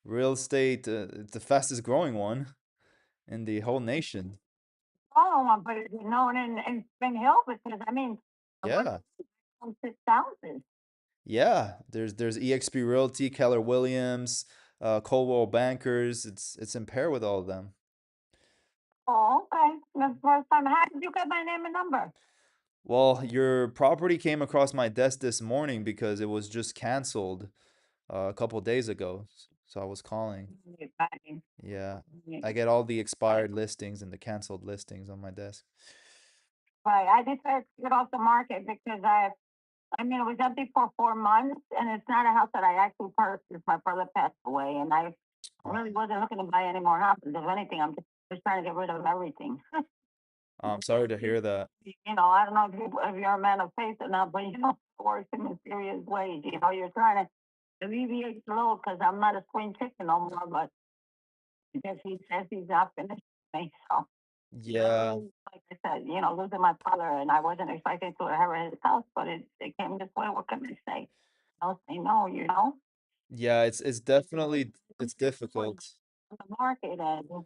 real estate, it's the fastest growing one in the whole nation. Oh, but it's known in Spring Hill because I mean, I work Yeah. on 6,000. Yeah, there's EXP Realty, Keller Williams, Coldwell Bankers. It's in pair with all of them. Oh, okay. That's the first time. How did you get my name and number? Well, your property came across my desk this morning because it was just canceled a couple days ago. So I was calling. Yeah, I get all the expired listings and the canceled listings on my desk. Right. I decided to get off the market because I mean, it was empty for 4 months, and it's not a house that I actually purchased. My brother passed away, and I Oh, really wasn't looking to buy any more houses. If anything, I'm just trying to get rid of everything. I'm sorry to hear that. I don't know if you're a man of faith or not, but it works in mysterious ways. You're trying to alleviate the load because I'm not a spring chicken no more, but I guess he says he's not finished with me. So, Yeah, like I said, losing my father, and I wasn't expecting to inherit his house, but it came this way. What can I say? I'll say no. yeah, it's definitely it's difficult. The market, and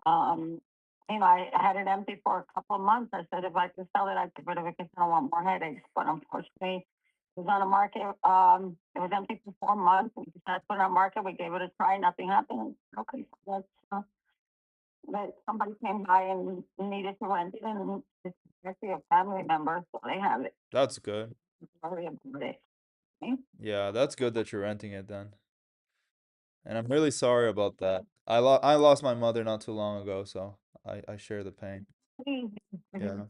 um, I had it empty for a couple of months. I said if I could sell it, I'd get rid of it because I don't want more headaches. But unfortunately, it was on the market. It was empty for 4 months. We decided to put it on the market. We gave it a try. Nothing happened. Okay, so that somebody came by and needed to rent it, and it's actually a family member, so they have it. That's good. Sorry about it. Okay? Yeah, that's good that you're renting it then. And I'm really sorry about that. I lost my mother not too long ago, so I share the pain. Please, Yeah.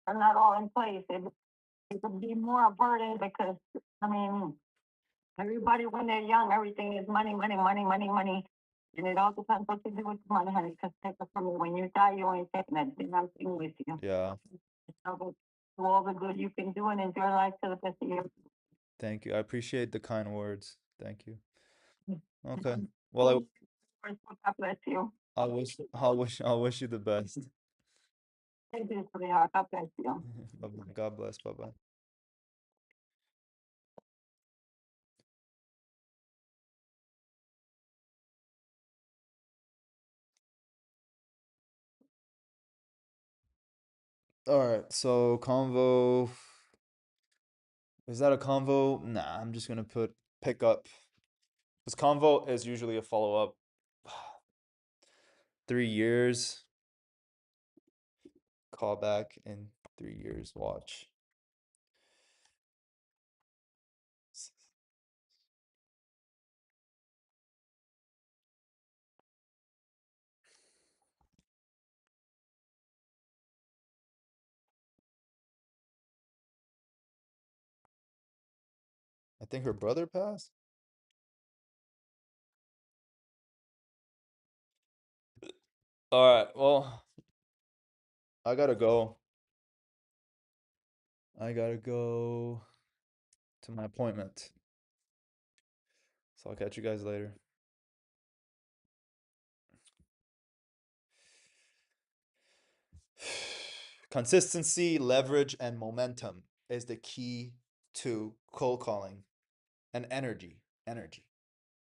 are not all in place. It would be more a burden because I mean everybody when they're young, everything is money, money, money, money, money. And it all depends what you do with the money, honey. Because take it from me, when you die, you ain't taking that damn thing with you. Yeah. So do all the good you can do and enjoy life to the best of your Thank you. I appreciate the kind words. Thank you. Okay. ability. Well, God bless you. I wish you the best. Thank you, sweetheart. God bless you. Bye-bye. God bless. Bye-bye. All right. So convo, is that a convo? Nah, I'm just gonna put pick up. Because convo is usually a follow-up. 3 years. Call back in 3 years. Watch. I think her brother passed. All right. Well, I gotta go. I gotta go to my appointment. So I'll catch you guys later. Consistency, leverage, and momentum is the key to cold calling, and energy. Energy.